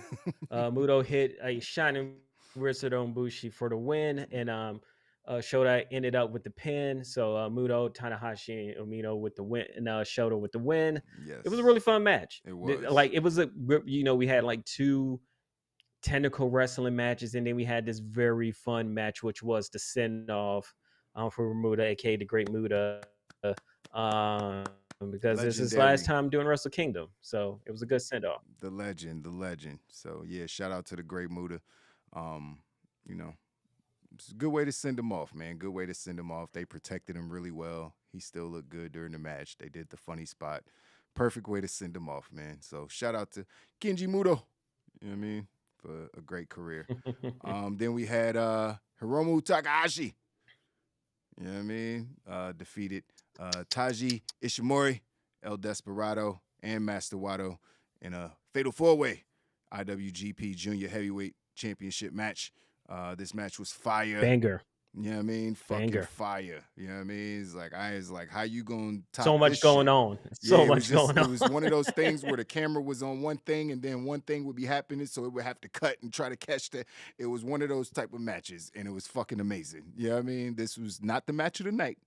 Speaker 9: Muto hit a shining wizard on Bushi for the win, and Shota ended up with the pin. So Muto, Tanahashi, and Umino with the win, and Shota with the win.
Speaker 8: Yes.
Speaker 9: It was a really fun match.
Speaker 8: It was.
Speaker 9: Like, it was we had like 2 technical wrestling matches, and then we had this very fun match, which was the send off for Muta, aka the Great Muta, because this is his last
Speaker 8: Legendary.
Speaker 9: time doing Wrestle Kingdom. So it was a good send off.
Speaker 8: The legend. So yeah, shout out to the Great Muta. You know, it's a good way to send him off, man. Good way to send him off. They protected him really well. He still looked good during the match. They did the funny spot. Perfect way to send him off, man. So shout out to Kenji Muto. You know what I mean? For a great career. Then we had Hiromu Takahashi. You know what I mean? Defeated Taiji, Ishimori, El Desperado, and Master Wato in a fatal 4-way IWGP Junior Heavyweight Championship match. This match was fire.
Speaker 9: Banger.
Speaker 8: You know what I mean? Fucking
Speaker 9: Banger.
Speaker 8: fire. You know what I mean? It's like, how you gonna top
Speaker 9: So much
Speaker 8: this
Speaker 9: going
Speaker 8: shit?
Speaker 9: on.
Speaker 8: Yeah,
Speaker 9: So
Speaker 8: it
Speaker 9: much
Speaker 8: was
Speaker 9: going on.
Speaker 8: It was one of those things where the camera was on one thing and then one thing would be happening, so it would have to cut and try to catch that. It was one of those type of matches, and it was fucking amazing. You know what I mean? This was not the match of the night.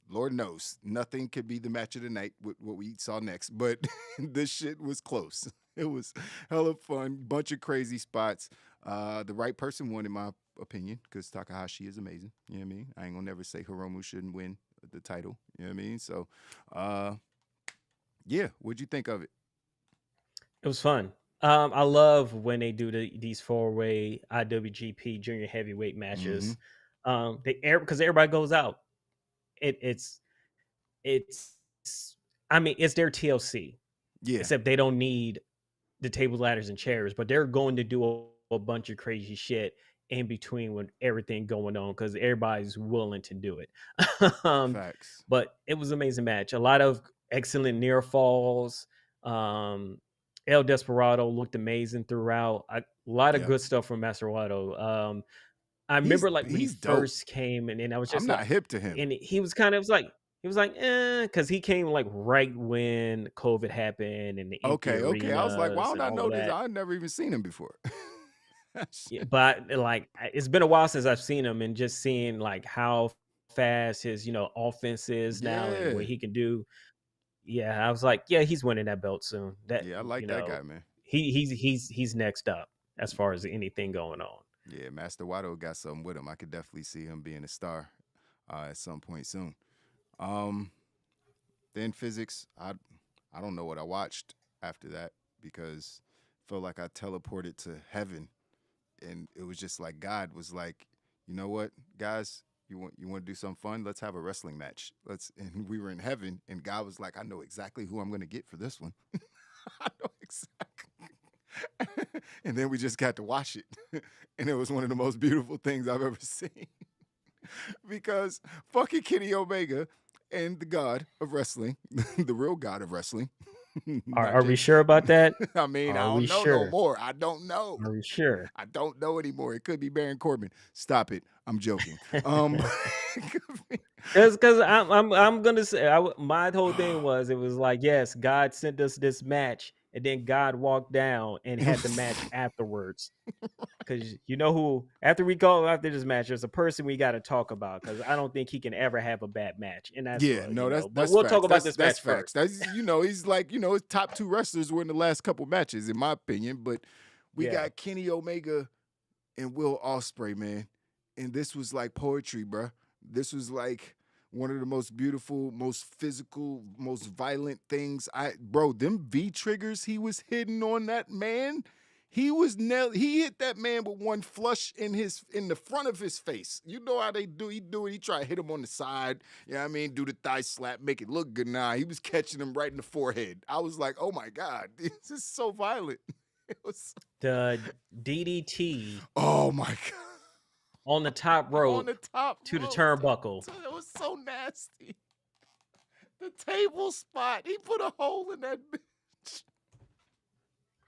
Speaker 8: Lord knows, nothing could be the match of the night with what we saw next, but this shit was close. It was hella fun, bunch of crazy spots. The right person won, in my opinion, because Takahashi is amazing. You know what I mean? I ain't gonna never say Hiromu shouldn't win the title. You know what I mean? So, yeah, what'd you think of it?
Speaker 9: It was fun. I love when they do these 4-way IWGP Junior Heavyweight matches. Because everybody goes out. It's I mean, it's their TLC.
Speaker 8: Yeah,
Speaker 9: Except they don't need the tables, ladders, and chairs, but they're going to do a bunch of crazy shit in between with everything going on because everybody's willing to do it.
Speaker 8: facts.
Speaker 9: But it was an amazing match. A lot of excellent near falls. El Desperado looked amazing throughout. A lot of good stuff from Master Wato. I remember like when he first came, and then I was just
Speaker 8: I'm not hip to him.
Speaker 9: and he was like, because he came like right when COVID happened and the empty
Speaker 8: Okay. I was like, why
Speaker 9: arenas
Speaker 8: don't I
Speaker 9: and
Speaker 8: know
Speaker 9: all
Speaker 8: this?
Speaker 9: that.
Speaker 8: I've never even seen him before.
Speaker 9: Yeah, but like it's been a while since I've seen him, and just seeing like how fast his offense is now and what he can do. Yeah, I was like, yeah, he's winning that belt soon. That
Speaker 8: Yeah, I like that guy, man.
Speaker 9: He's next up as far as anything going on.
Speaker 8: Yeah, Master Wato got something with him. I could definitely see him being a star at some point soon. Then physics, I don't know what I watched after that because I felt like I teleported to heaven, and it was just like God was like, you know what, guys, you want to do something fun? Let's have a wrestling match. And we were in heaven, and God was like, I know exactly who I'm going to get for this one. I know exactly. And then we just got to watch it, and it was one of the most beautiful things I've ever seen. Because fucking Kenny Omega and the god of wrestling, the real god of wrestling.
Speaker 9: Are we sure about that?
Speaker 8: I mean, I don't know no more. I don't know.
Speaker 9: Are we sure?
Speaker 8: I don't know anymore. It could be Baron Corbin. Stop it. I'm joking.
Speaker 9: Because I'm gonna say my whole thing was it was like, yes, God sent us this match, and then God walked down and had the match afterwards. Because you know who after this match, there's a person we got to talk about because I don't think he can ever have a bad match. And that's
Speaker 8: but
Speaker 9: we'll
Speaker 8: facts.
Speaker 9: talk about this
Speaker 8: that's
Speaker 9: match
Speaker 8: facts.
Speaker 9: first.
Speaker 8: That's his like his top 2 wrestlers were in the last couple matches, in my opinion. But we got Kenny Omega and Will Ospreay, man. And this was like poetry, bro. This was like one of the most beautiful, most physical, most violent things. Bro, them V triggers he was hitting on that man. He hit that man with one flush in the front of his face. You know how they do. He tried to hit him on the side. You know what I mean? Do the thigh slap, make it look good. Nah, he was catching him right in the forehead. I was like, oh my God, this is so violent. It was
Speaker 9: the DDT.
Speaker 8: Oh my God.
Speaker 9: On the top rope
Speaker 8: On the top
Speaker 9: to the
Speaker 8: rope.
Speaker 9: turnbuckle.
Speaker 8: It was so nasty. The table spot. He put a hole in that bitch.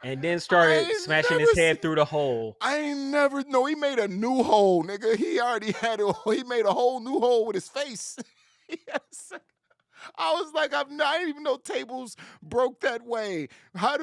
Speaker 9: And then started smashing his head through the hole.
Speaker 8: He made a new hole, nigga. He made a whole new hole with his face. I was like, I didn't even know tables broke that way. What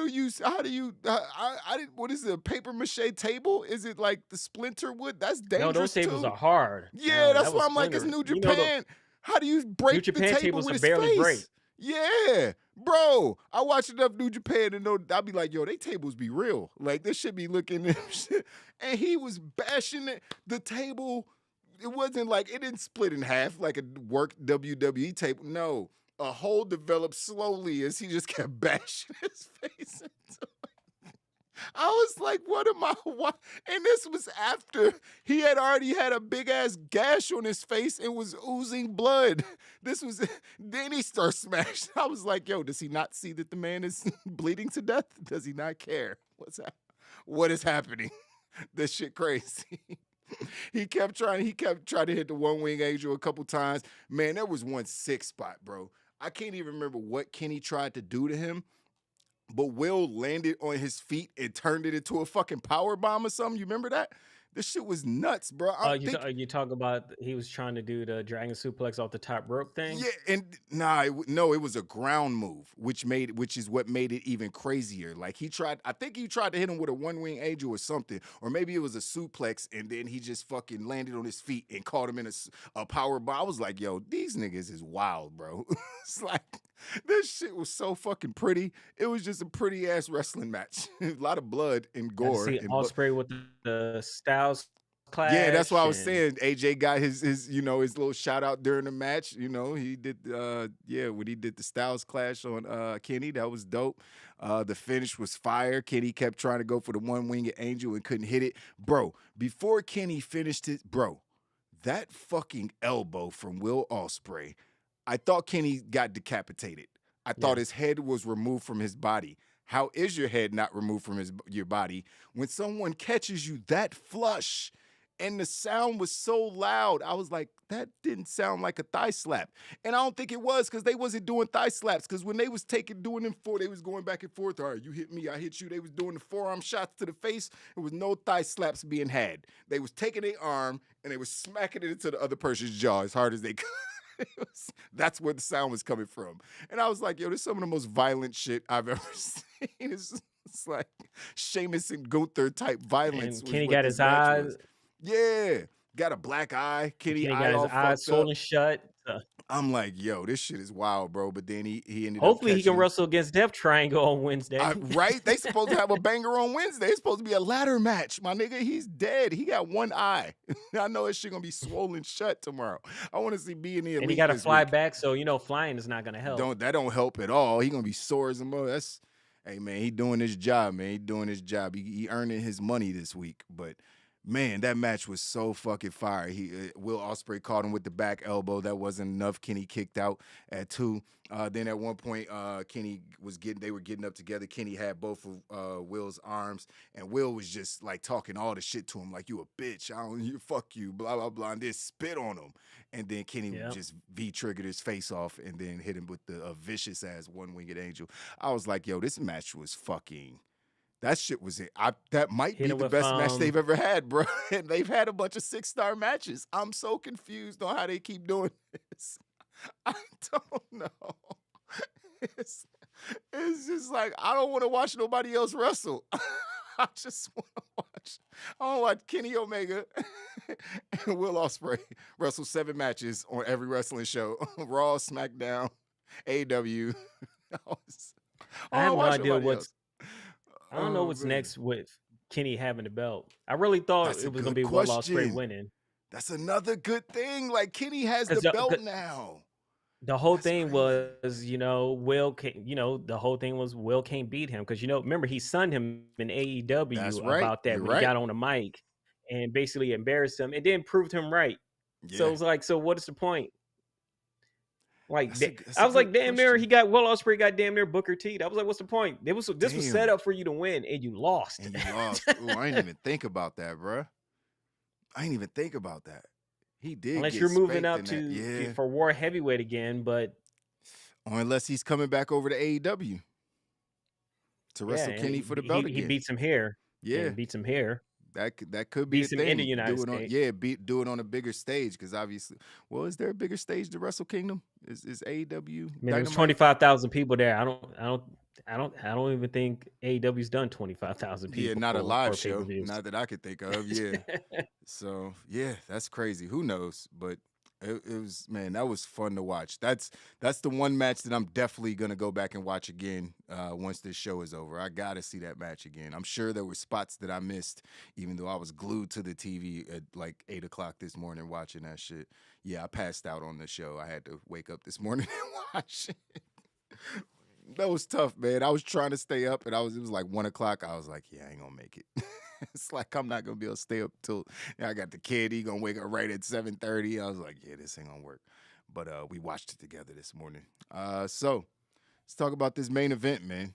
Speaker 8: is it, a paper mache table? Is it like the splinter wood? That's dangerous.
Speaker 9: No, those tables are hard.
Speaker 8: Yeah,
Speaker 9: no,
Speaker 8: that's why I'm like, it's New Japan. How do you break the table with his face? Break. Yeah, bro. I watch enough New Japan and know I'll be like, yo, they tables be real. Like, this should be looking shit. And he was bashing the table. It wasn't like, it didn't split in half like a work WWE table. No, a hole developed slowly as he just kept bashing his face into it. I was like, why? And this was after he had already had a big ass gash on his face and was oozing blood. Then he starts smashing. I was like, yo, does he not see that the man is bleeding to death? Does he not care? What is happening? This shit crazy. He kept trying to hit the one wing angel a couple times. Man, there was one sick spot, bro. I can't even remember what Kenny tried to do to him. But Will landed on his feet and turned it into a fucking power bomb or something. You remember that? This shit was nuts, bro.
Speaker 9: You talk about he was trying to do the dragon suplex off the top rope thing?
Speaker 8: Yeah, and it was a ground move, which is what made it even crazier. Like I think he tried to hit him with a one-wing angel or something, or maybe it was a suplex, and then he just fucking landed on his feet and caught him in a power bomb. I was like, yo, these niggas is wild, bro. It's like, this shit was so fucking pretty. It was just a pretty ass wrestling match. A lot of blood and gore.
Speaker 9: See Ospreay with the Styles clash.
Speaker 8: Yeah, that's what I was saying. AJ got his little shout out during the match. He did when he did the Styles clash on Kenny, that was dope. The finish was fire. Kenny kept trying to go for the one-winged angel and couldn't hit it. Bro, before Kenny finished it, bro, that fucking elbow from Will Ospreay, I thought Kenny got decapitated. I thought his head was removed from his body. How is your head not removed from your body when someone catches you that flush? And the sound was so loud. I was like, that didn't sound like a thigh slap. And I don't think it was, because they wasn't doing thigh slaps. Because when they was doing them they was going back and forth. All right, you hit me, I hit you. They was doing the forearm shots to the face. There was no thigh slaps being had. They was taking their arm and they was smacking it into the other person's jaw as hard as they could. That's where the sound was coming from. And I was like, yo, this is some of the most violent shit I've ever seen. It's like Sheamus and Gunther type violence.
Speaker 9: And Kenny got his eyes.
Speaker 8: Yeah. Got a black eye. Kenny
Speaker 9: got his eyes swollen shut.
Speaker 8: I'm like, yo, this shit is wild, bro. But then he ended
Speaker 9: Hopefully
Speaker 8: up
Speaker 9: he can wrestle against Death Triangle on Wednesday.
Speaker 8: Right? They supposed to have a banger on Wednesday. It's supposed to be a ladder match. My nigga, he's dead. He got one eye. I know his shit gonna be swollen shut tomorrow. I want to see B in the Elite.
Speaker 9: And he got to fly back, so flying is not gonna help.
Speaker 8: That don't help at all. He gonna be sore as a mother. Hey man, he doing his job, man. He doing his job. He earning his money this week. But man, that match was so fucking fire. Will Ospreay caught him with the back elbow. That wasn't enough. Kenny kicked out at 2. Then at one point, they were getting up together. Kenny had both of Will's arms, and Will was just like talking all the shit to him, like, you a bitch. Fuck you, blah, blah, blah, and then spit on him. And then Kenny just V-triggered his face off and then hit him with the vicious ass one-winged angel. I was like, yo, this match was fucking... That shit was it. That might be the best match they've ever had, bro. And they've had a bunch of 6-star matches. I'm so confused on how they keep doing this. I don't know. It's just like, I don't want to watch nobody else wrestle. I just want to watch. I want to watch Kenny Omega and Will Ospreay wrestle 7 matches on every wrestling show. Raw, SmackDown, AEW.
Speaker 9: I have no idea I don't know what's next with Kenny having the belt. I really thought it was going to be Will Ospreay winning.
Speaker 8: That's another good thing. Like Kenny has the
Speaker 9: 'Cause
Speaker 8: belt now.
Speaker 9: the whole
Speaker 8: That's
Speaker 9: thing
Speaker 8: crazy.
Speaker 9: was, Will can't, the whole thing was Will can't beat him because remember he sunned him in
Speaker 8: That's
Speaker 9: AEW
Speaker 8: right.
Speaker 9: about that
Speaker 8: You're
Speaker 9: when he
Speaker 8: right.
Speaker 9: got on the mic and basically embarrassed him and then proved him right. So
Speaker 8: Yeah.
Speaker 9: it's like, so what is the point? Like
Speaker 8: That's
Speaker 9: I
Speaker 8: a
Speaker 9: was like,
Speaker 8: good
Speaker 9: damn near
Speaker 8: question.
Speaker 9: he got Will Ospreay got damn near Booker T. I was like, what's the point? This was set
Speaker 8: Damn.
Speaker 9: up for you to win and you lost.
Speaker 8: And you lost. Ooh, I didn't even think about that, bruh. I didn't even think about that. He did.
Speaker 9: Unless
Speaker 8: get
Speaker 9: you're moving
Speaker 8: spanked
Speaker 9: up
Speaker 8: in that. Yeah.
Speaker 9: for War Heavyweight again, but
Speaker 8: Or unless he's coming back over to AEW to
Speaker 9: yeah,
Speaker 8: wrestle
Speaker 9: and
Speaker 8: Kenny for the belt
Speaker 9: he
Speaker 8: again.
Speaker 9: beats him here.
Speaker 8: Yeah.
Speaker 9: And beats him here.
Speaker 8: That could be
Speaker 9: Beats
Speaker 8: the
Speaker 9: him in
Speaker 8: thing.
Speaker 9: the United
Speaker 8: Do it on,
Speaker 9: States.
Speaker 8: yeah, do it on a bigger stage because obviously, well, is there a bigger stage to Wrestle Kingdom? Is AEW?
Speaker 9: I mean, there's
Speaker 8: Dynamite?
Speaker 9: 25,000 people there. I don't even think AEW's done 25,000 people.
Speaker 8: Yeah, not a live
Speaker 9: for
Speaker 8: show.
Speaker 9: pay-per-views.
Speaker 8: Not that I could think of. Yeah. So yeah, that's crazy. Who knows? But it was, man, that was fun to watch. That's the one match that I'm definitely gonna go back and watch again once this show is over. I gotta see that match again. I'm sure there were spots that I missed, even though I was glued to the TV at like 8 o'clock this morning watching that shit. Yeah, I passed out on the show. I had to wake up this morning and watch it. That was tough, man. I was trying to stay up, and it was like 1 o'clock. I was like, yeah, I ain't gonna make it. It's like I'm not gonna be able to stay up till I got the kid. He gonna wake up right at 7:30. I was like, yeah, this ain't gonna work. But we watched it together this morning. So let's talk about this main event, man.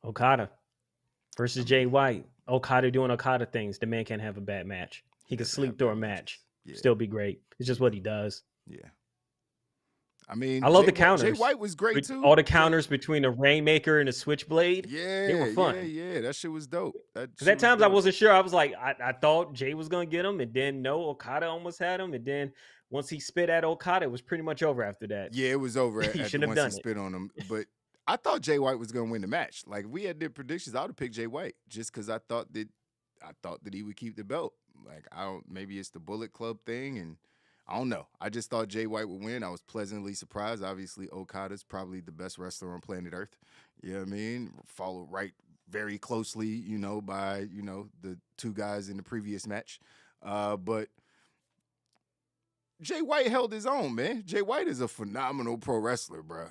Speaker 9: Okada versus Jay White. Okada doing Okada things. The man can't have a bad match. He can sleep through a match.
Speaker 8: Yeah.
Speaker 9: Still be great. It's just what he does.
Speaker 8: Yeah. I mean,
Speaker 9: I love the counters.
Speaker 8: Jay White was great too.
Speaker 9: All the counters between the Rainmaker and the Switchblade.
Speaker 8: Yeah,
Speaker 9: they were fun.
Speaker 8: Yeah, that shit was dope.
Speaker 9: Because at times I wasn't sure. I was like, I thought Jay was gonna get him, and then no, Okada almost had him, and then once he spit at Okada, it was pretty much over after that.
Speaker 8: Yeah, it was over.
Speaker 9: He shouldn't have
Speaker 8: once
Speaker 9: done
Speaker 8: he spit on him, but I thought Jay White was gonna win the match. Like if we had did predictions, I would have picked Jay White just because I thought that he would keep the belt. Like maybe it's the Bullet Club thing, and I don't know. I just thought Jay White would win. I was pleasantly surprised. Obviously, Okada's probably the best wrestler on planet Earth. You know what I mean? Followed right very closely, by, the two guys in the previous match. But Jay White held his own, man. Jay White is a phenomenal pro wrestler, bro.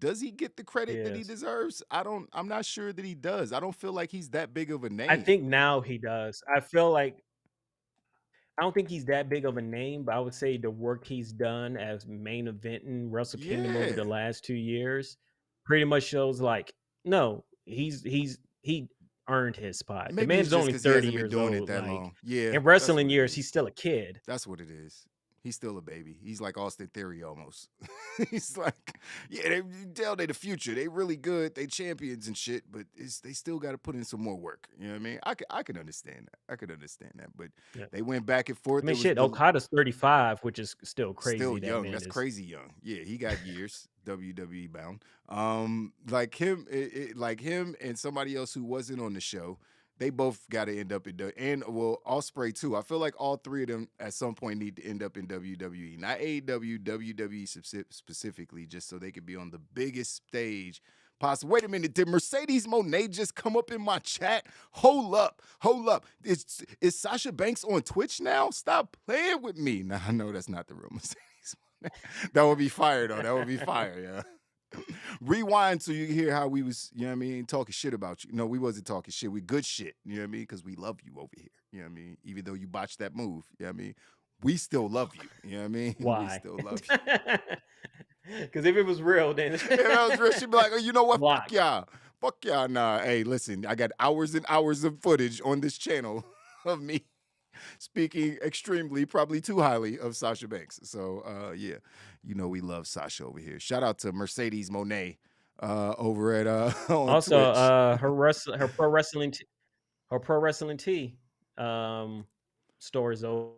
Speaker 8: Does he get the credit that he deserves? I'm not sure that he does. I don't feel like he's that big of a name.
Speaker 9: I think now he does. I feel like I don't think he's that big of a name, but I would say the work he's done as main event in Wrestle Kingdom over the last 2 years pretty much shows like, no, he earned his spot.
Speaker 8: Maybe
Speaker 9: the man's only 30 years
Speaker 8: doing
Speaker 9: old.
Speaker 8: it that long. Yeah,
Speaker 9: in wrestling years, he's still a kid.
Speaker 8: That's what it is. He's still a baby. He's like Austin Theory almost. He's like, yeah, they're the future. They really good. They champions and shit, but they still got to put in some more work. You know what I mean? I can understand that. But they went back and forth.
Speaker 9: I mean, shit, Okada's 35, which is still crazy.
Speaker 8: Still young. That's crazy young. Yeah, he got years. WWE bound. Like him and somebody else who wasn't on the show. They both got to end up in Ospreay too. I feel like all three of them at some point need to end up in WWE, not AEW, WWE specifically, just so they could be on the biggest stage possible. Wait a minute, did Mercedes Monet just come up in my chat? Hold up. Is Sasha Banks on Twitch now? Stop playing with me. Now I know that's not the real Mercedes Monet. That would be fire though. That would be fire, yeah. Rewind so you can hear how we was, you know what I mean, talking shit about you. No, we wasn't talking shit. We good shit, you know what I mean? Because we love you over here, you know what I mean? Even though you botched that move, you know what I mean? We still love you, you know what I mean?
Speaker 9: Why?
Speaker 8: We still love you.
Speaker 9: Because if it was real, then...
Speaker 8: If it was real, she'd be like, oh, you know what?
Speaker 9: Why?
Speaker 8: Fuck y'all. Nah, hey, listen, I got hours and hours of footage on this channel of me speaking extremely, probably too highly of Sasha Banks. So, yeah, we love Sasha over here. Shout out to Mercedes Monet over at on
Speaker 9: also
Speaker 8: Twitch.
Speaker 9: her pro wrestling tee store is open.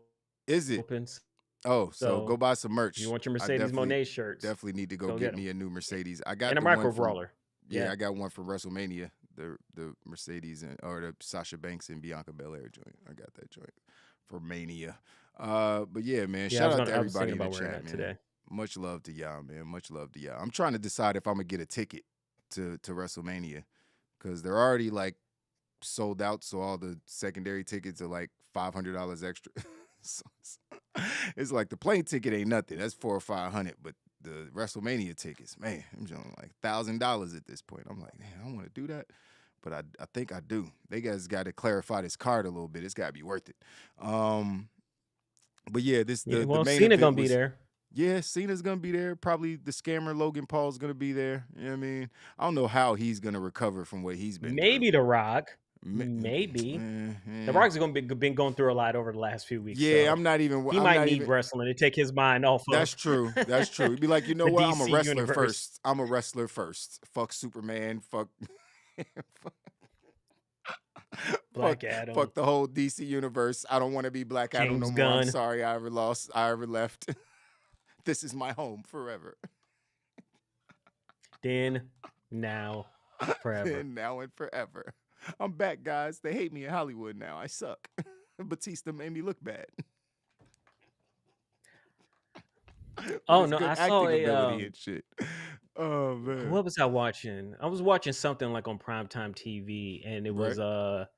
Speaker 8: Is it? Oh, so go buy some merch.
Speaker 9: You want your Mercedes Monet shirts?
Speaker 8: Definitely need to go get me a new Mercedes. I got
Speaker 9: and a micro brawler.
Speaker 8: Yeah, I got one for WrestleMania. The Mercedes or the Sasha Banks and Bianca Belair joint. I got that joint for Mania. But yeah, man. Shout out to everybody in the chat, man. Today. Much love to y'all, man. Much love to y'all. I'm trying to decide if I'm gonna get a ticket to WrestleMania because they're already like sold out, so all the secondary tickets are like $500 extra. So it's like the plane ticket ain't nothing. That's $400 or $500, but the WrestleMania tickets, man, I'm just like $1,000 at this point. I'm like, man, I don't want to do that, but I think I do. They guys got to clarify this card a little bit. It's got to be worth it. But yeah, the main
Speaker 9: Cena
Speaker 8: event
Speaker 9: gonna be there.
Speaker 8: Yeah, Cena's gonna be there. Probably the scammer Logan Paul's gonna be there. You know what I mean? I don't know how he's gonna recover from what he's been
Speaker 9: Maybe
Speaker 8: through.
Speaker 9: The Rock. Maybe. The Rock's been going through a lot over the last few weeks.
Speaker 8: Yeah,
Speaker 9: so
Speaker 8: I'm not even.
Speaker 9: He might need wrestling to take his mind off.
Speaker 8: That's true. That's true. He'd be like, you know what? I'm a
Speaker 9: DC
Speaker 8: wrestler
Speaker 9: universe.
Speaker 8: first. I'm a wrestler first. Fuck Superman. Fuck.
Speaker 9: Black Adam.
Speaker 8: Fuck the whole DC universe. I don't want to be Black Adam no
Speaker 9: James
Speaker 8: more. I'm
Speaker 9: Gunn.
Speaker 8: sorry, I ever lost. I ever left. This is my home forever.
Speaker 9: Then, now, forever.
Speaker 8: Then, now, and forever. I'm back, guys. They hate me in Hollywood now. I suck. Batista made me look bad.
Speaker 9: Oh
Speaker 8: His
Speaker 9: no,
Speaker 8: good
Speaker 9: I saw
Speaker 8: acting
Speaker 9: a.
Speaker 8: ability and shit. Oh man.
Speaker 9: What was I watching? I was watching something like on primetime TV, and it was a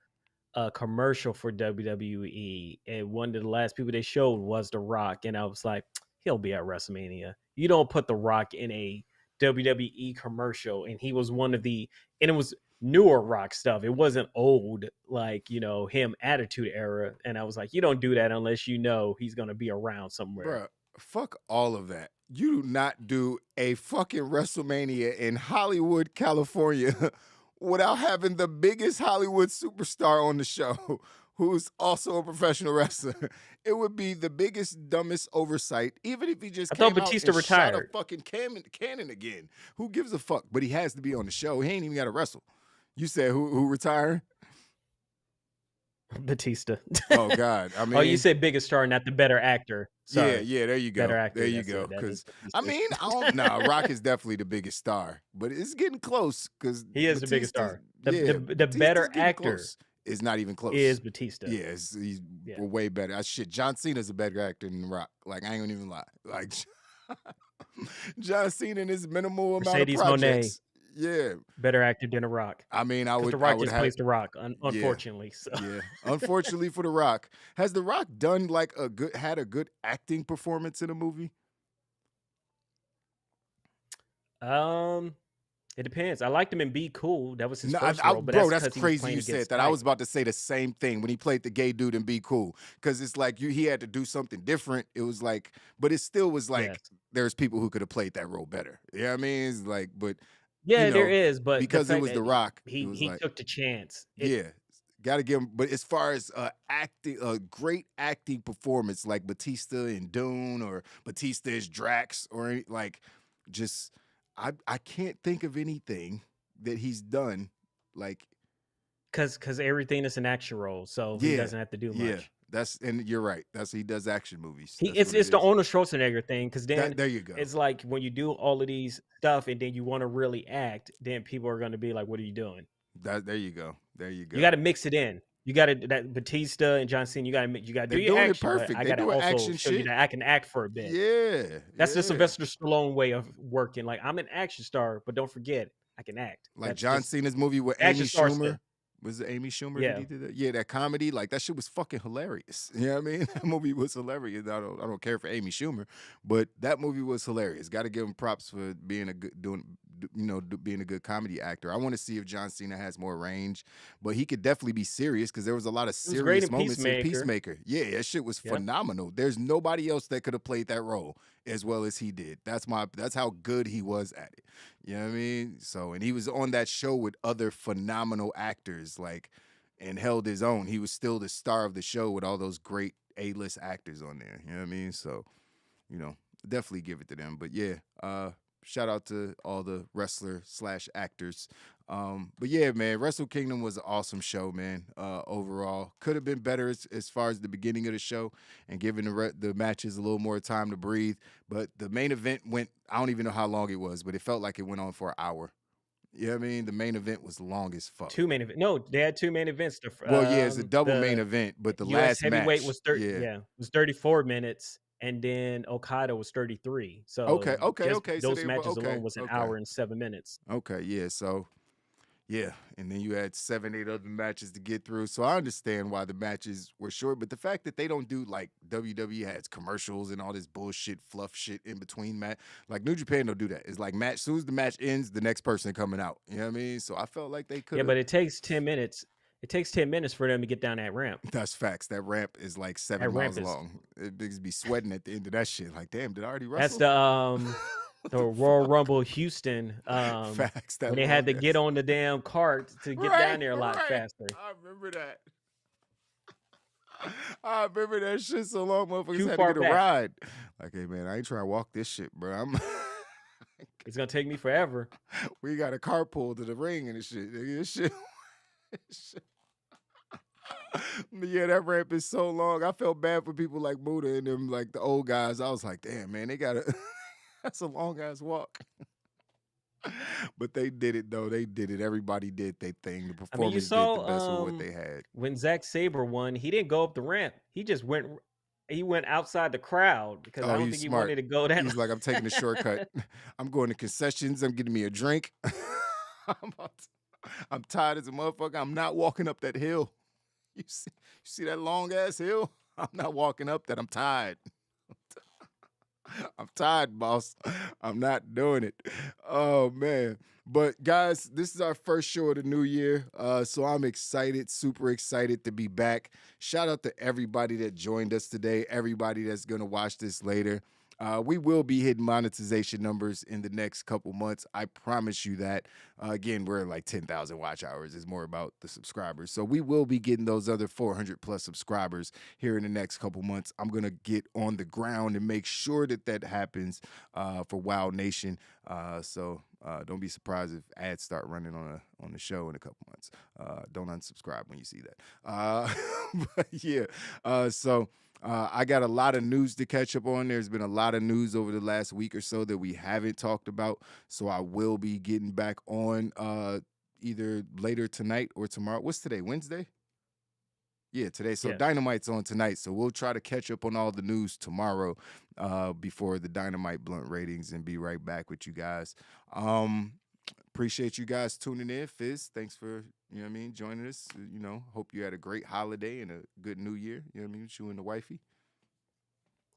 Speaker 9: commercial for WWE, and one of the last people they showed was The Rock, and I was like, he'll be at WrestleMania. You don't put The Rock in a WWE commercial, and he was one of the, and it was newer Rock stuff. It wasn't old, like, you know, him Attitude Era, and I was like, you don't do that unless you know he's gonna be around somewhere.
Speaker 8: Bruh, fuck all of that. You do not do a fucking WrestleMania in Hollywood, California without having the biggest Hollywood superstar on the show who's also a professional wrestler. It would be the biggest, dumbest oversight, even if he just
Speaker 9: I
Speaker 8: came
Speaker 9: thought
Speaker 8: out
Speaker 9: Batista
Speaker 8: and shot
Speaker 9: retired.
Speaker 8: a fucking cannon again. Who gives a fuck? But he has to be on the show. He ain't even got to wrestle. You said who retired?
Speaker 9: Batista.
Speaker 8: Oh God! I mean,
Speaker 9: oh, you said biggest star, not the better actor. Sorry.
Speaker 8: Yeah. There you go.
Speaker 9: Better actor.
Speaker 8: There you
Speaker 9: that's
Speaker 8: go.
Speaker 9: it, that
Speaker 8: Because
Speaker 9: is
Speaker 8: I mean, nah, Rock is definitely the biggest star, but it's getting close because
Speaker 9: he is the biggest star. The
Speaker 8: Batista's
Speaker 9: better
Speaker 8: getting
Speaker 9: actor
Speaker 8: close. Is not even close.
Speaker 9: is Batista.
Speaker 8: Yeah, he's way better. Shit, John Cena's a better actor than Rock. Like, I ain't gonna even lie. Like, John Cena in his minimal amount of projects. Yeah,
Speaker 9: better actor than The Rock.
Speaker 8: I mean, I would.
Speaker 9: The Rock
Speaker 8: I would
Speaker 9: just
Speaker 8: have,
Speaker 9: plays The Rock, unfortunately. So.
Speaker 8: Yeah, unfortunately for The Rock, has The Rock done like had a good acting performance in a movie?
Speaker 9: It depends. I liked him in Be Cool. That was his first role. But
Speaker 8: bro,
Speaker 9: that's
Speaker 8: that's crazy you said that. I was about to say the same thing when he played the gay dude in Be Cool, because it's like he had to do something different. It was like, but it still was like there's people who could have played that role better. You know what I mean? It's like, but
Speaker 9: yeah, there is, but
Speaker 8: because it was The Rock,
Speaker 9: he
Speaker 8: like,
Speaker 9: took the chance.
Speaker 8: Got to give him. But as far as acting, a great acting performance like Batista in Dune or Batista as Drax or like just. I can't think of anything that he's done like
Speaker 9: because everything is an action role, so he doesn't have to do much.
Speaker 8: And you're right. He does action movies.
Speaker 9: It's the Arnold Schwarzenegger thing, because then
Speaker 8: there you go.
Speaker 9: It's like when you do all of these stuff and then you want to really act, then people are going to be like, "What are you doing?"
Speaker 8: There you go. You
Speaker 9: got to mix it in. You got to that Batista and John Cena. You got to do your action.
Speaker 8: Perfect.
Speaker 9: I got to also show you that I can act for a bit.
Speaker 8: Yeah,
Speaker 9: that's the Sylvester Stallone way of working. Like, I'm an action star, but don't forget I can act.
Speaker 8: Like John Cena's movie with Amy Schumer. Was it Amy Schumer that he did that? Yeah, that comedy, like that shit was fucking hilarious. You know what I mean? That movie was hilarious. I don't care for Amy Schumer, but that movie was hilarious. Got to give him props for being being a good comedy actor. I want to see if John Cena has more range, but he could definitely be serious because there was a lot of serious moments in Peacemaker. Yeah, that shit was phenomenal. There's nobody else that could have played that role as well as he did. That's how good he was at it. You know what I mean? So, and he was on that show with other phenomenal actors, like, and held his own. He was still the star of the show with all those great A-list actors on there. You know what I mean? So, definitely give it to them. But yeah, shout out to all the wrestler/actors. But yeah, man, Wrestle Kingdom was an awesome show, man. Overall, could have been better as far as the beginning of the show and giving the matches a little more time to breathe. But the main event went, I don't even know how long it was, but it felt like it went on for an hour. You know what I mean? The main event was long as fuck.
Speaker 9: Two main events. No, they had two main events.
Speaker 8: It's a double main event, but the
Speaker 9: US
Speaker 8: last
Speaker 9: heavyweight
Speaker 8: match
Speaker 9: was was 34 minutes. And then Okada was 33. So
Speaker 8: okay.
Speaker 9: those
Speaker 8: So
Speaker 9: matches alone was an hour and 7 minutes.
Speaker 8: Okay, yeah. So Yeah, and then you had 7, 8 other matches to get through. So I understand why the matches were short, but the fact that they don't do like WWE has commercials and all this bullshit, fluff shit in between match, like New Japan don't do that. It's like match, as soon as the match ends, the next person coming out. You know what I mean? So I felt like they could.
Speaker 9: Yeah, but it takes 10 minutes. It takes 10 minutes for them to get down that ramp.
Speaker 8: That's facts. That ramp is like 7 miles long. It niggas be sweating at the end of that shit. Like, damn, did I already wrestle?
Speaker 9: That's the Royal Rumble Houston.
Speaker 8: Facts. That
Speaker 9: when they had to get on the damn cart to get down there a lot faster.
Speaker 8: I remember that. I remember that shit so long, motherfuckers
Speaker 9: Too
Speaker 8: had
Speaker 9: far
Speaker 8: to get a
Speaker 9: back.
Speaker 8: ride. Like, hey man, I ain't trying to walk this shit, bro.
Speaker 9: It's gonna take me forever.
Speaker 8: We got a carpool to the ring and this shit. Nigga, this shit. Yeah, that ramp is so long. I felt bad for people like Muto and them, like the old guys. I was like, damn, man, they got that's a long ass walk. But they did it though. They did it. Everybody did their thing. The performance did the best with what they had.
Speaker 9: When Zack Sabre won, he didn't go up the ramp. He just went. He went outside the crowd because I don't think he wanted to go down.
Speaker 8: He's like, I'm taking a shortcut. I'm going to concessions. I'm getting me a drink. I'm tired as a motherfucker. I'm not walking up that hill. You see that long ass hill? I'm not walking up that. I'm tired. I'm tired, boss. I'm not doing it. Oh, man. But, guys, this is our first show of the new year, so I'm excited, super excited to be back. Shout out to everybody that joined us today, everybody that's going to watch this later. We will be hitting monetization numbers in the next couple months. I promise you that. Again, we're like 10,000 watch hours. It's more about the subscribers. So we will be getting those other 400 plus subscribers here in the next couple months. I'm going to get on the ground and make sure that that happens for WoW Nation. So don't be surprised if ads start running on the show in a couple months. Don't unsubscribe when you see that. But yeah, I got a lot of news to catch up on. There's been a lot of news over the last week or so that we haven't talked about. So I will be getting back on either later tonight or tomorrow. What's today? Wednesday? Yeah, today. So yeah. Dynamite's on tonight. So we'll try to catch up on all the news tomorrow before the Dynamite Blunt ratings and be right back with you guys. Appreciate you guys tuning in. Fizz, thanks for, you know what I mean, joining us. You know, hope you had a great holiday and a good new year. You know what I mean, with you and the wifey.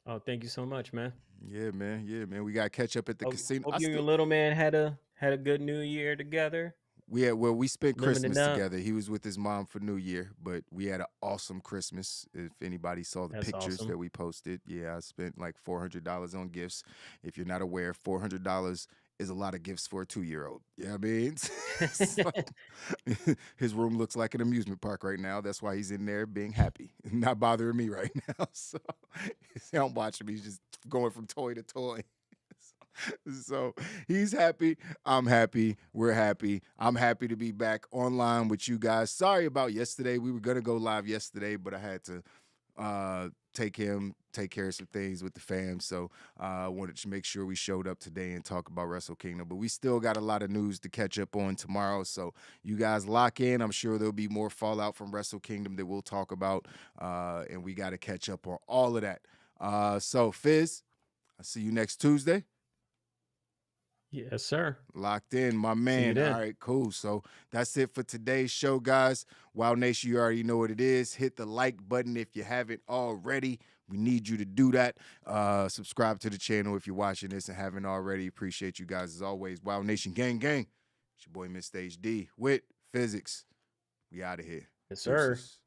Speaker 9: Oh, thank you so much, man.
Speaker 8: Yeah, man. Yeah, man. We got to catch up at the casino.
Speaker 9: Hope you and your little man had a good new year together.
Speaker 8: We spent Christmas together. He was with his mom for New Year, but we had an awesome Christmas. If anybody saw the pictures that we posted, yeah, I spent like $400 on gifts. If you're not aware, $400 is a lot of gifts for a 2-year-old. You know what I mean? His room looks like an amusement park right now. That's why he's in there being happy, not bothering me right now. So don't watch him. He's just going from toy to toy. So he's happy. I'm happy. We're happy. I'm happy to be back online with you guys. Sorry about yesterday. We were going to go live yesterday, but I had to take care of some things with the fam. So I wanted to make sure we showed up today and talk about Wrestle Kingdom. But we still got a lot of news to catch up on tomorrow. So you guys lock in. I'm sure there'll be more fallout from Wrestle Kingdom that we'll talk about. And we got to catch up on all of that. So Fizz, I'll see you next Tuesday.
Speaker 9: Yes, sir.
Speaker 8: Locked in, my man. All right, cool. So that's it for today's show, guys. WoW Nation, you already know what it is. Hit the like button if you haven't already. We need you to do that. Subscribe to the channel if you're watching this and haven't already. Appreciate you guys as always. WoW Nation, gang, gang. It's your boy, Miss Stage D with Physics. We out of here.
Speaker 9: Yes, sir.
Speaker 8: Deuces.